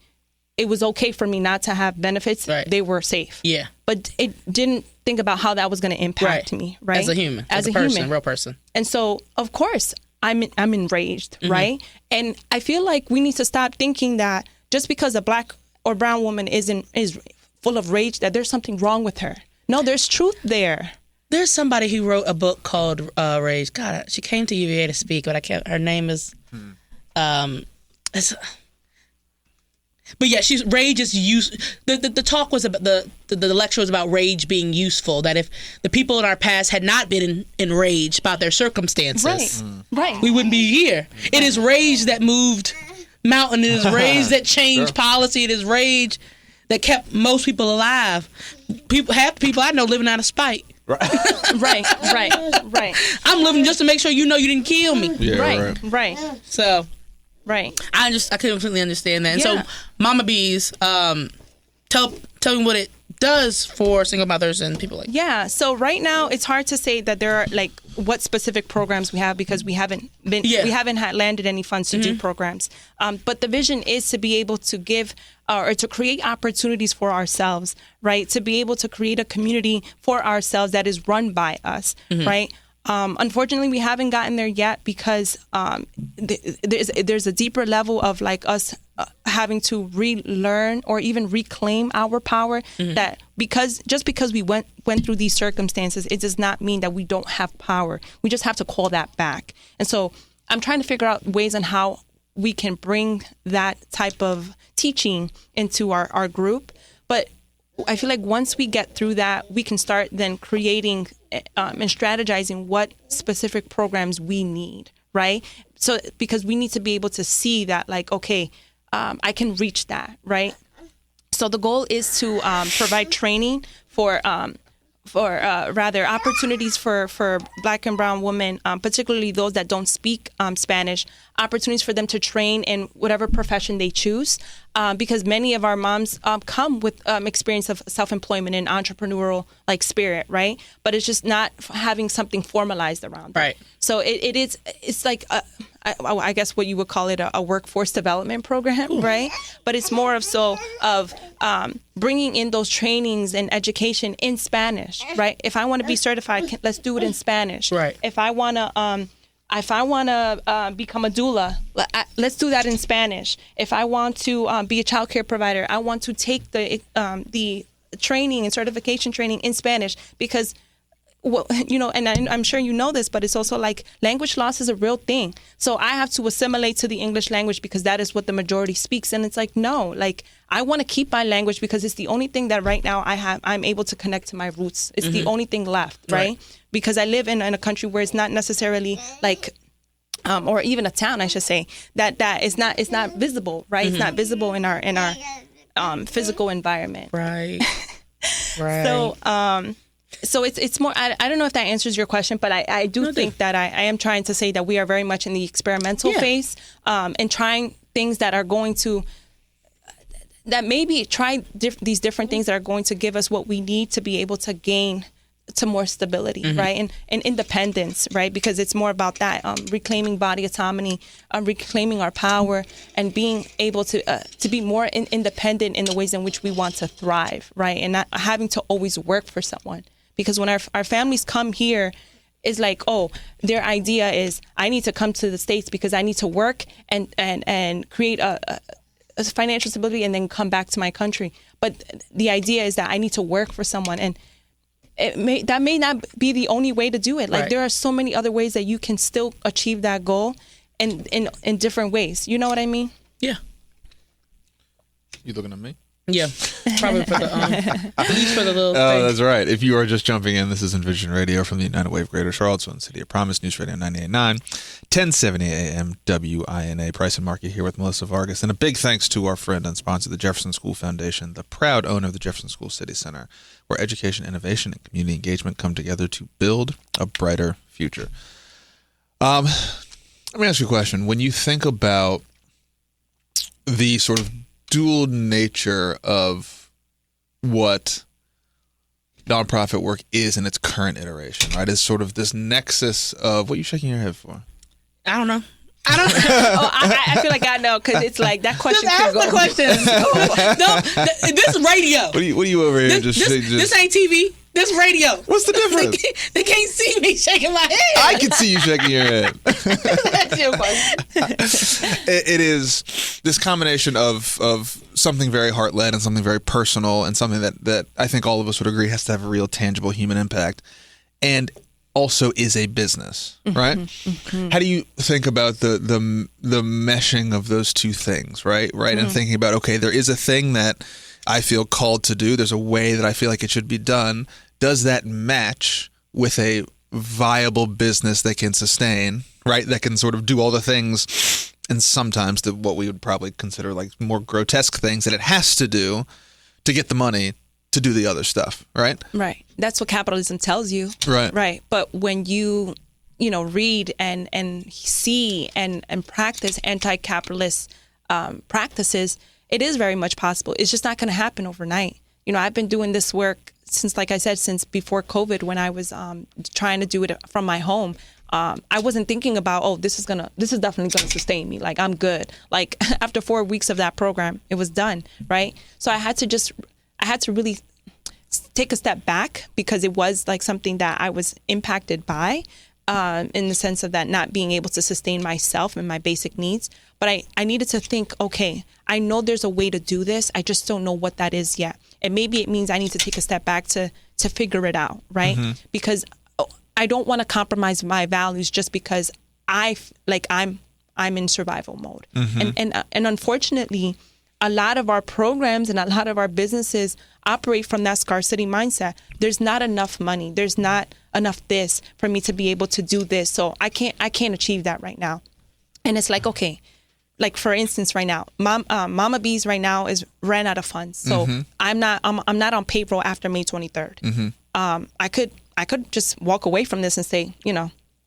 it was okay for me not to have benefits. Right. They were safe. Yeah. But it didn't think about how that was going to impact me, right? As a human. As a person, human. real person. And so, of course, I'm enraged, right? And I feel like we need to stop thinking that just because a black or brown woman is full of rage, that there's something wrong with her. No, there's truth there. There's somebody who wrote a book called Rage. God, she came to UVA to speak, but I can't. Her name is. But yeah, rage is use. The talk was about the lecture was about rage being useful. That if the people in our past had not been enraged about their circumstances, Right. we wouldn't be here. It is rage that moved mountain. It is rage that changed policy. It is rage that kept most people alive. Half the people I know living out of spite. Right. I'm living just to make sure you know you didn't kill me. Yeah, Right. So. Right. I completely understand that. And Yeah. so, Mama Bees, tell me what it does for single mothers and people like that. Yeah. So right now, it's hard to say that there are like what specific programs we have because we haven't had landed any funds to do programs. But the vision is to be able to give or to create opportunities for ourselves, right? To be able to create a community for ourselves that is run by us, right? Unfortunately, we haven't gotten there yet because there's a deeper level of like us having to relearn or even reclaim our power. That because we went through these circumstances, it does not mean that we don't have power. We just have to call that back. And so I'm trying to figure out ways on how we can bring that type of teaching into our group. But I feel like once we get through that, we can start then creating and strategizing what specific programs we need, right? So because we need to be able to see that, like, okay, I can reach that, right? So the goal is to provide training for opportunities for Black and brown women, particularly those that don't speak Spanish, opportunities for them to train in whatever profession they choose, because many of our moms come with experience of self-employment and entrepreneurial like spirit, right? But it's just not having something formalized around it. Right. So it's like I guess what you would call it a workforce development program, right? But it's more of bringing in those trainings and education in Spanish, right? If I want to be certified, let's do it in Spanish. Right. If I want to become a doula, let's do that in Spanish. If I want to be a childcare provider, I want to take the training and certification training in Spanish because, well, and I'm sure you know this, but it's also like language loss is a real thing. So I have to assimilate to the English language because that is what the majority speaks. And it's like, no, like I want to keep my language because it's the only thing that right now I'm able to connect to my roots. It's the only thing left, right? Because I live in a country where it's not necessarily like, or even a town, I should say, that it's not visible, right? It's not visible in our physical environment. Right. Right. So it's more, I don't know if that answers your question, but I do think that I am trying to say that we are very much in the experimental phase and trying things that are going to, that maybe try these different things that are going to give us what we need to be able to gain to more stability, right? And independence, right? Because it's more about that, reclaiming body autonomy, reclaiming our power, and being able to be more independent in the ways in which we want to thrive, right? And not having to always work for someone. Because when our families come here, it's like, oh, their idea is I need to come to the States because I need to work and create a financial stability and then come back to my country. But the idea is that I need to work for someone, and that may not be the only way to do it. Like there are so many other ways that you can still achieve that goal in different ways. You know what I mean? Yeah. You looking at me? Yeah, probably for the at least for the little thing. Oh, that's right. If you are just jumping in, this is Envision Radio from the United Way of Greater Charlottesville, City of Promise, News Radio 98.9, 1070 AM WINA. Price and Market here with Melissa Vargas. And a big thanks to our friend and sponsor, the Jefferson School Foundation, the proud owner of the Jefferson School City Center, where education, innovation, and community engagement come together to build a brighter future. Let me ask you a question. When you think about the sort of dual nature of what nonprofit work is in its current iteration, right? Is sort of this nexus of what are you shaking your head for? I don't know. I don't. I feel like I know because it's like that question. Just ask the questions. No, this is radio. What are you over here? This ain't TV. This radio. What's the difference? They can't see me shaking my head. I can see you shaking your head. That's your question. It is this combination of something very heart-led and something very personal and something that I think all of us would agree has to have a real tangible human impact and also is a business, right? How do you think about the meshing of those two things, right? And thinking about, okay, there is a thing that I feel called to do. There's a way that I feel like it should be done. Does that match with a viable business that can sustain, right? That can sort of do all the things and sometimes what we would probably consider like more grotesque things that it has to do to get the money to do the other stuff, right? Right. That's what capitalism tells you. Right. Right. But when you read and see and practice anti-capitalist practices, it is very much possible. It's just not going to happen overnight. I've been doing this work since, like I said, since before COVID, when I was trying to do it from my home. I wasn't thinking about, this is definitely going to sustain me. Like, I'm good. Like, after 4 weeks of that program, it was done. Right. So I had to really take a step back because it was like something that I was impacted by. In the sense of that not being able to sustain myself and my basic needs. But I needed to think, okay, I know there's a way to do this. I just don't know what that is yet. And maybe it means I need to take a step back to figure it out, right? Because I don't want to compromise my values just because I'm in survival mode. And unfortunately, a lot of our programs and a lot of our businesses operate from that scarcity mindset. There's not enough money. There's not enough this for me to be able to do this. So I can't achieve that right now. And it's like, okay, like for instance, right now, Mama Bees right now ran out of funds. So I'm not on payroll after May 23rd. I could just walk away from this and say,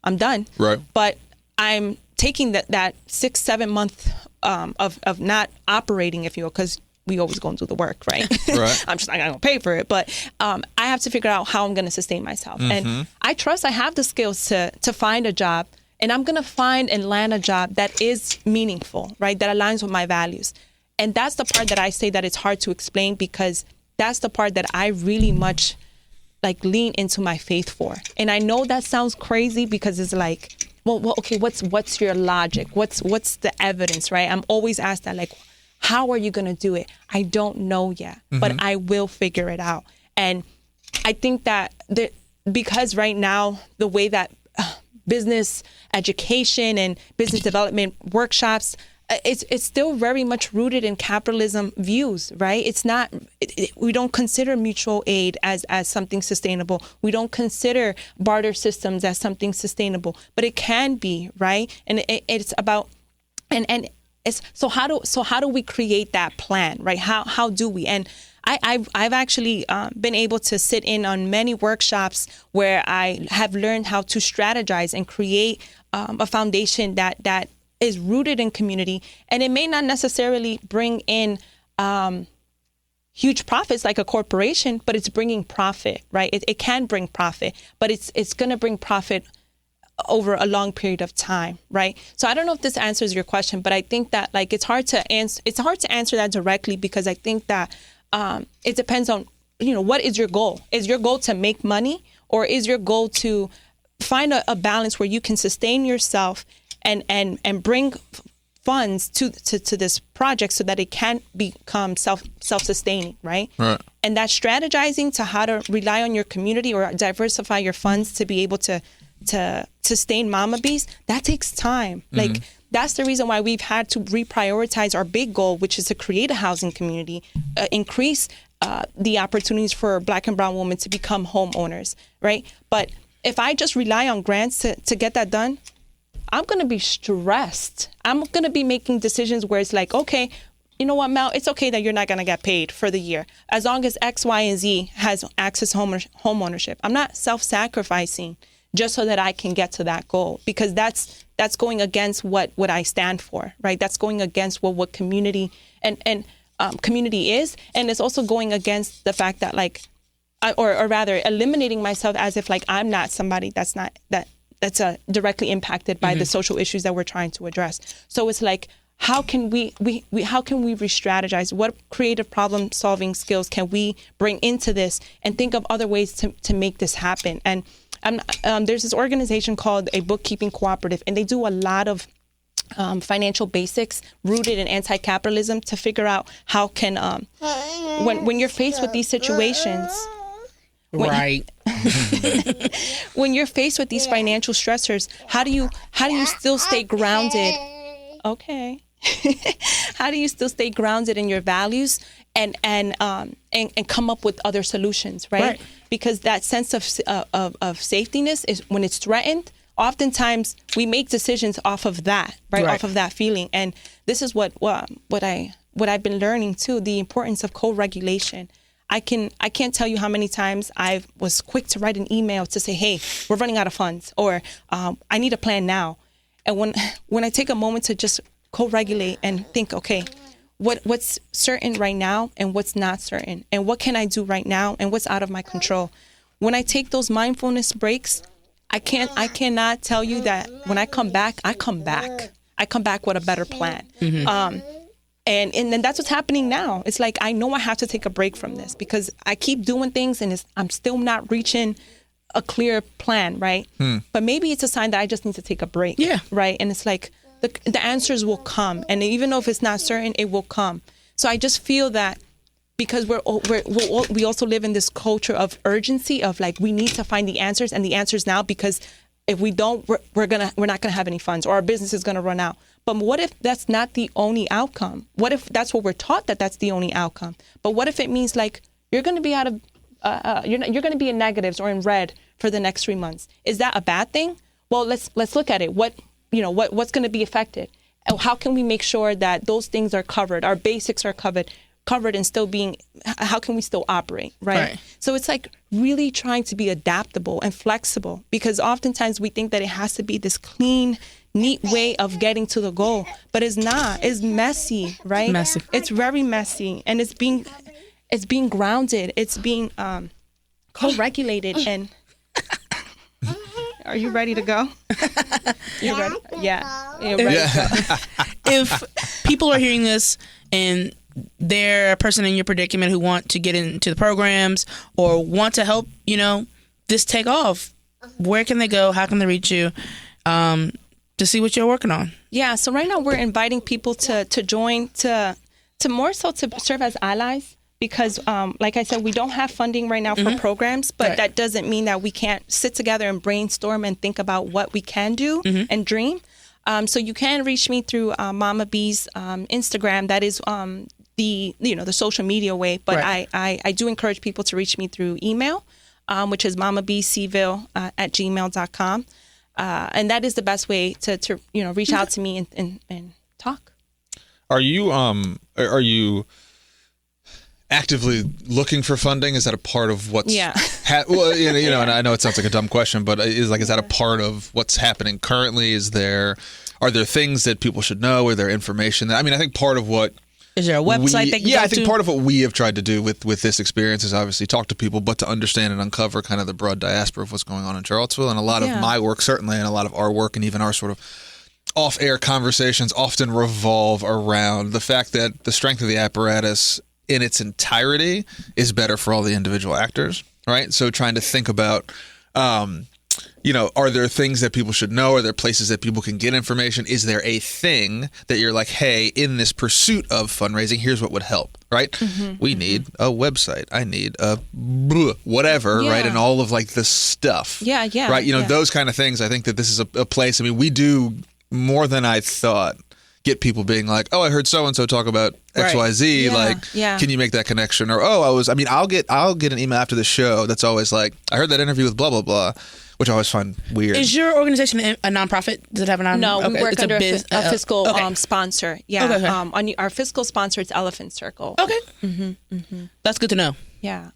I'm done. Right. But I'm taking that 6-7 month of not operating, if you will, because we always going to do the work, right? Right. I'm just not going to pay for it. But I have to figure out how I'm going to sustain myself. And I trust I have the skills to find a job. And I'm going to find and land a job that is meaningful, right? That aligns with my values. And that's the part that I say that it's hard to explain because that's the part that I really much like lean into my faith for. And I know that sounds crazy because it's like, well, okay, what's your logic? What's the evidence, right? I'm always asked that, like, how are you going to do it? I don't know yet, but I will figure it out. And I think that because right now, the way that business education and business development workshops, it's still very much rooted in capitalism views, right? It's not, we don't consider mutual aid as something sustainable. We don't consider barter systems as something sustainable, but it can be, right? And it's about, and it's, so how do we create that plan, right? How do we? And I've actually been able to sit in on many workshops where I have learned how to strategize and create a foundation that is rooted in community. And it may not necessarily bring in huge profits like a corporation, but it's bringing profit, right? It can bring profit, but it's going to bring profit over a long period of time, right? So I don't know if this answers your question, but I think that like it's hard to answer that directly because I think that it depends on, what is your goal? Is your goal to make money, or is your goal to find a balance where you can sustain yourself and bring funds to this project so that it can become self-sustaining, right? Right. And that strategizing to how to rely on your community or diversify your funds to be able to sustain Mama Bees, that takes time. Like that's the reason why we've had to reprioritize our big goal, which is to create a housing community, increase the opportunities for Black and brown women to become homeowners, right? But if I just rely on grants to get that done, I'm going to be stressed. I'm going to be making decisions where it's like, okay, you know what, Mel, it's okay that you're not going to get paid for the year as long as X, Y, and Z has access to home ownership. I'm not self-sacrificing just so that I can get to that goal, because that's going against what I stand for, right? That's going against what community and community is, and it's also going against the fact that or rather eliminating myself as if like I'm not somebody that that's directly impacted by the social issues that we're trying to address. So it's like, how can we re-strategize? What creative problem solving skills can we bring into this and think of other ways to make this happen? And there's this organization called a bookkeeping cooperative, and they do a lot of financial basics rooted in anti-capitalism to figure out how can when you're faced with these situations, Right. when you're faced with these financial stressors, how do you still stay grounded? Okay. How do you still stay grounded in your values and come up with other solutions, right? Because that sense of safetyness is when it's threatened. Oftentimes we make decisions off of that, right? Off of that feeling. And this is what I've been learning too, the importance of co-regulation. I can't tell you how many times I was quick to write an email to say, hey, we're running out of funds, or I need a plan now. And when I take a moment to just co-regulate and think, okay, what's certain right now and what's not certain, and what can I do right now and what's out of my control. When I take those mindfulness breaks, I cannot tell you that when I come back with a better plan. And then that's what's happening now. It's like, I know I have to take a break from this because I keep doing things and I'm still not reaching a clear plan, right? But maybe it's a sign that I just need to take a break, right? And it's like the answers will come, and even though if it's not certain, it will come. So I just feel that because we also live in this culture of urgency of like, we need to find the answers and the answers now, because if we don't, we're not gonna have any funds, or our business is gonna run out. But what if that's not the only outcome? What if that's what we're taught, that that's the only outcome? But what if it means like you're going to be out of, you're going to be in negatives or in red for the next 3 months? Is that a bad thing? Well, let's look at it. What's going to be affected? How can we make sure that those things are covered? Our basics are covered and still being, how can we still operate, right? So it's like really trying to be adaptable and flexible, because oftentimes we think that it has to be this clean, neat way of getting to the goal, but it's not. It's messy, right? Messy. It's very messy, and it's being grounded. It's being co-regulated. And are you ready to go? You ready? Yeah. You're ready to go. If people are hearing this and they're a person in your predicament who want to get into the programs or want to help, this take off, where can they go? How can they reach you? To see what you're working on. Yeah, so right now we're inviting people to join, to more so to serve as allies, because like I said, we don't have funding right now for programs, but that doesn't mean that we can't sit together and brainstorm and think about what we can do and dream. So you can reach me through Mama B's Instagram. That is the social media way, but I do encourage people to reach me through email, which is mamabcville@gmail.com. And that is the best way to reach out to me and talk. Are you actively looking for funding? Is that a part of what's and I know it sounds like a dumb question, but is that a part of what's happening currently? Are there things that people should know? Are there information I think part of what is there a website that you go I think to? part of what we have tried to do with this experience is obviously talk to people, but to understand and uncover kind of the broad diaspora of what's going on in Charlottesville. And a lot of my work, certainly, and a lot of our work, and even our sort of off-air conversations often revolve around the fact that the strength of the apparatus in its entirety is better for all the individual actors, right? So trying to think about, are there things that people should know? Are there places that people can get information? Is there a thing that you're like, hey, in this pursuit of fundraising, here's what would help, right? We need a website. I need a whatever, right? And all of the stuff. Right? Those kind of things. I think that this is a place. We do more than I thought get people being like, oh, I heard so-and-so talk about XYZ. Can you make that connection? Or, I'll get an email after the show that's always like, I heard that interview with blah, blah, blah, which I always find weird. Is your organization a nonprofit? Does it have a nonprofit? No, we work under a fiscal sponsor. Yeah. Okay. On our fiscal sponsor, it's Elephant Circle. Okay. That's good to know. Yeah.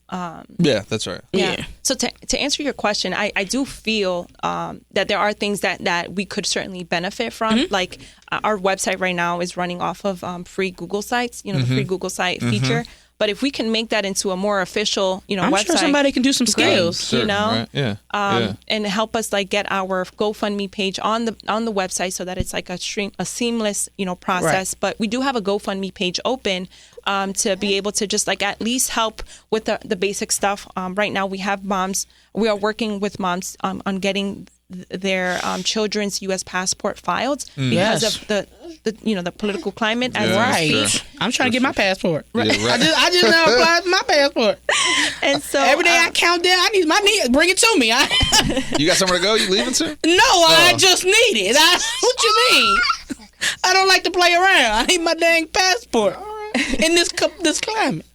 Yeah, that's right. Yeah. So to answer your question, I do feel that there are things that we could certainly benefit from. Like our website right now is running off of free Google Sites, the free Google site feature. But if we can make that into a more official, I'm website, sure somebody can do some skills. Certain, right? Yeah. and help us like get our GoFundMe page on the website so that it's like a seamless, process. Right. But we do have a GoFundMe page open to be able to just like at least help with the basic stuff. Right now we are working with moms on getting their children's U.S. passport filed because of the political climate as we speak. I'm trying to get my passport. Right. Yeah, right. I just now applied for my passport. And so every day I count down, I need my knee. Bring it to me. You got somewhere to go? You leaving soon? No, I just need it. What you mean? I don't like to play around. I need my dang passport in this climate.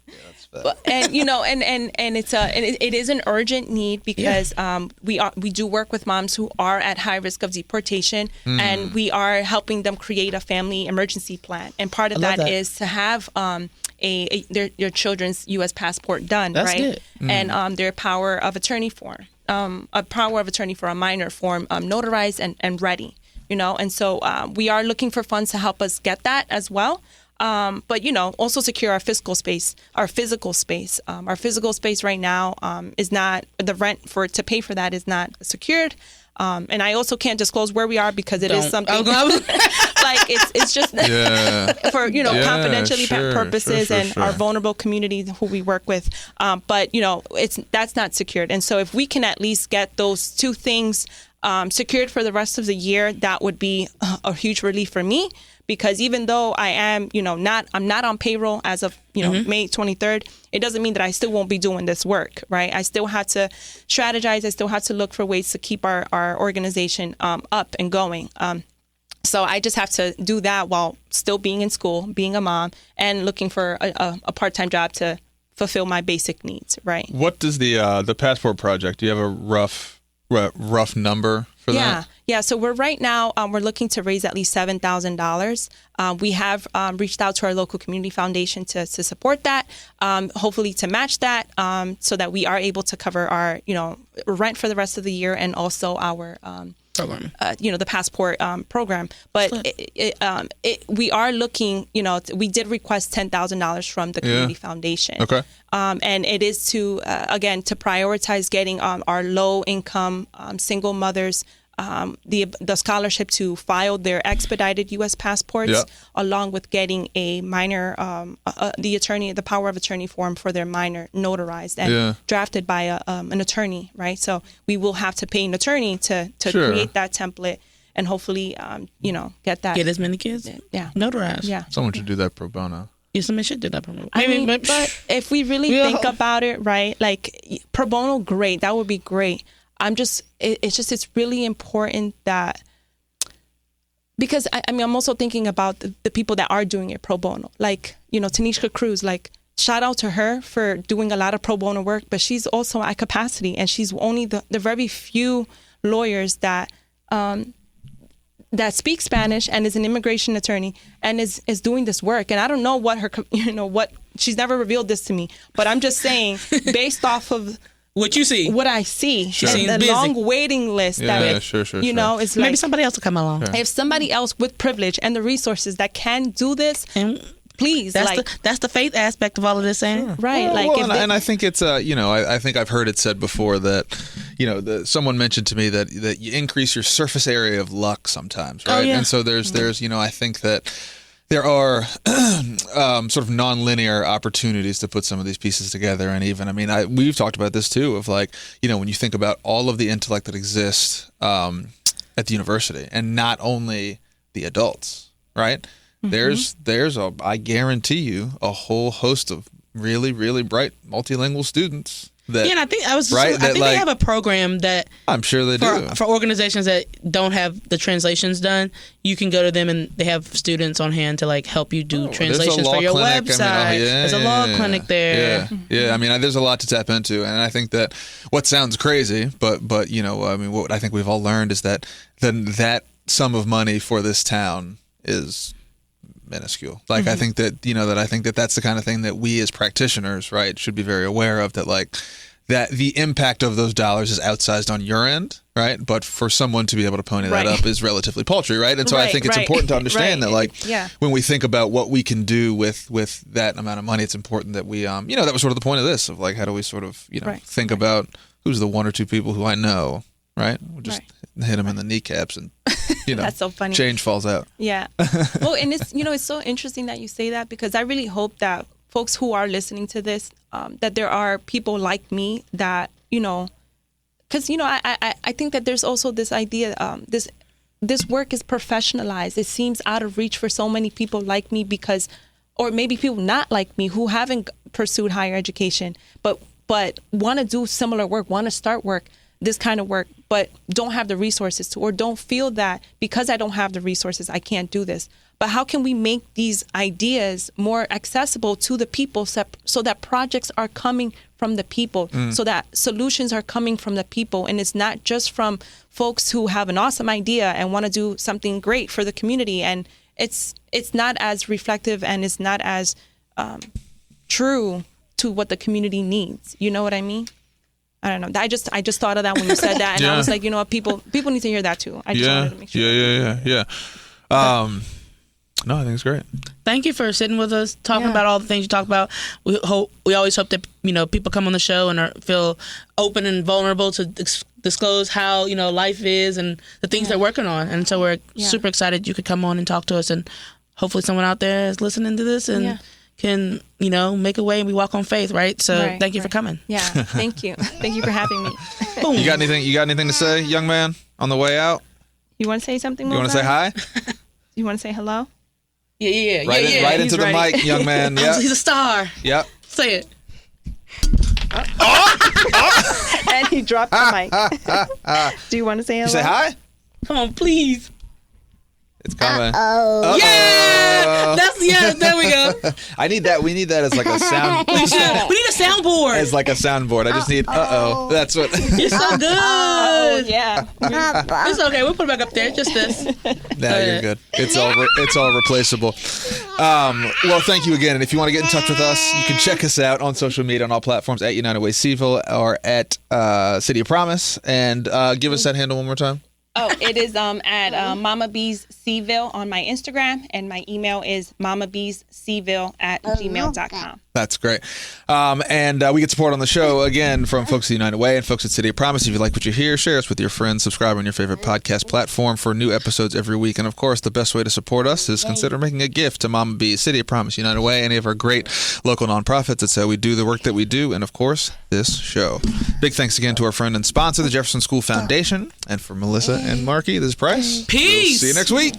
And it is an urgent need because we do work with moms who are at high risk of deportation, and we are helping them create a family emergency plan. And part of that is to have your children's U.S. passport done. That's right? Good. And their power of attorney form, a power of attorney for a minor form, notarized and ready. And so we are looking for funds to help us get that as well. But also secure our physical space. Our physical space right now is not, the rent to pay for that is not secured. And I also can't disclose where we are because it is something like it's just for confidentiality purposes and our vulnerable community who we work with. But that's not secured. And so if we can at least get those two things secured for the rest of the year, that would be a huge relief for me. Because even though I am, I'm not on payroll as of, May 23rd, it doesn't mean that I still won't be doing this work, right? I still have to strategize. I still have to look for ways to keep our organization up and going. So I just have to do that while still being in school, being a mom, and looking for a part-time job to fulfill my basic needs, right? What does the Passport Project, do you have a rough number for that? Yeah. So we're looking to raise at least $7,000. We have reached out to our local community foundation to support that, hopefully to match that, so that we are able to cover our, rent for the rest of the year and also our program, the passport program. But we are looking, we did request $10,000 from the community foundation. Okay. And it is to prioritize getting our low income single mothers the scholarship to file their expedited U.S. passports, along with getting a minor, the power of attorney form for their minor notarized and drafted by an attorney, right? So we will have to pay an attorney to create that template and hopefully, get that. Get as many kids notarized. Yeah. Someone should do that pro bono. Yeah, somebody should do that pro bono. But if we really think about it, right, like pro bono, great. That would be great. It's really important that, because I'm also thinking about the people that are doing it pro bono, like, Tanisha Cruz, like, shout out to her for doing a lot of pro bono work, but she's also at capacity, and she's only the very few lawyers that speak Spanish and is an immigration attorney and is doing this work. And I don't know what she's never revealed this to me, but I'm just saying, based off of what you see, what I see, and the busy. Long waiting list. Sure. It's like, maybe somebody else will come along. If somebody else with privilege and the resources that can do this, please. That's the faith aspect of all of this, ain't it? Right. And I think it's I think I've heard it said before that someone mentioned to me that you increase your surface area of luck sometimes, right? And so there's I think that there are sort of non-linear opportunities to put some of these pieces together. And even, we've talked about this too, of like, when you think about all of the intellect that exists at the university, and not only the adults, right? Mm-hmm. I guarantee you, a whole host of really, really bright multilingual students. And I think they have a program that I'm sure they do for organizations that don't have the translations done. You can go to them and they have students on hand to like help you do translations for your clinic. website. There's a law clinic there. Yeah. There's a lot to tap into, and I think that what sounds crazy, but what I think we've all learned is that that sum of money for this town is minuscule. Like, I think that that's the kind of thing that we as practitioners, right, should be very aware of, that like that the impact of those dollars is outsized on your end, right? But for someone to be able to pony that up is relatively paltry, right? And so I think it's important to understand that, like, when we think about what we can do with that amount of money, it's important that we, that was sort of the point of this, of like, how do we sort of, think about who's the one or two people who I know, right? We'll just hit them in the kneecaps and, that's so funny. Change falls out. Yeah. Well, and it's, it's so interesting that you say that, because I really hope that folks who are listening to this, that there are people like me that, because, I think that there's also this idea, this work is professionalized. It seems out of reach for so many people like me because, or maybe people not like me who haven't pursued higher education, but want to do similar work, want to start work, this kind of work, but don't have the resources to, or don't feel that because I don't have the resources, I can't do this. But how can we make these ideas more accessible to the people so that projects are coming from the people, so that solutions are coming from the people, and it's not just from folks who have an awesome idea and want to do something great for the community, and it's not as reflective and it's not as true to what the community needs. You know what I mean? I don't know. I just thought of that when you said that, and I was like, people need to hear that too. I just wanted to make sure. No, I think it's great. Thank you for sitting with us, talking about all the things you talk about. We always hope that people come on the show and feel open and vulnerable to disclose how life is and the things they're working on. And so we're super excited you could come on and talk to us, and hopefully someone out there is listening to this and can make a way, and we walk on faith, right? So thank you for coming. Yeah, thank you. Thank you for having me. Boom. You got anything to say, young man, on the way out? You want to say something? You want to say hi? You want to say hello? Yeah. Right into the mic, young man. Yeah. He's a star. Yep. Say it. And he dropped the mic. Do you want to say hello? You say hi? Come on, please. It's coming. Yeah! There we go. I need that. We need that as like a sound. We need a soundboard. As like a soundboard. I just need, That's what. You're so good. Yeah. It's okay. We'll put it back up there. Just this. Nah, you're good. It's all replaceable. Well, thank you again. And if you want to get in touch with us, you can check us out on social media on all platforms at United Way Cville or at City of Promise. And give us that handle one more time. Oh, it is at Mama B's Cville on my Instagram, and my email is mamabscville@gmail.com. That's great. And we get support on the show, again, from folks at United Way and folks at City of Promise. If you like what you hear, share us with your friends. Subscribe on your favorite podcast platform for new episodes every week. And, of course, the best way to support us is consider making a gift to Mama B, City of Promise, United Way, any of our great local nonprofits. That's how we do the work that we do. And, of course, this show. Big thanks again to our friend and sponsor, the Jefferson School Foundation. And for Melissa and Marky, this is Price. Peace. We'll see you next week.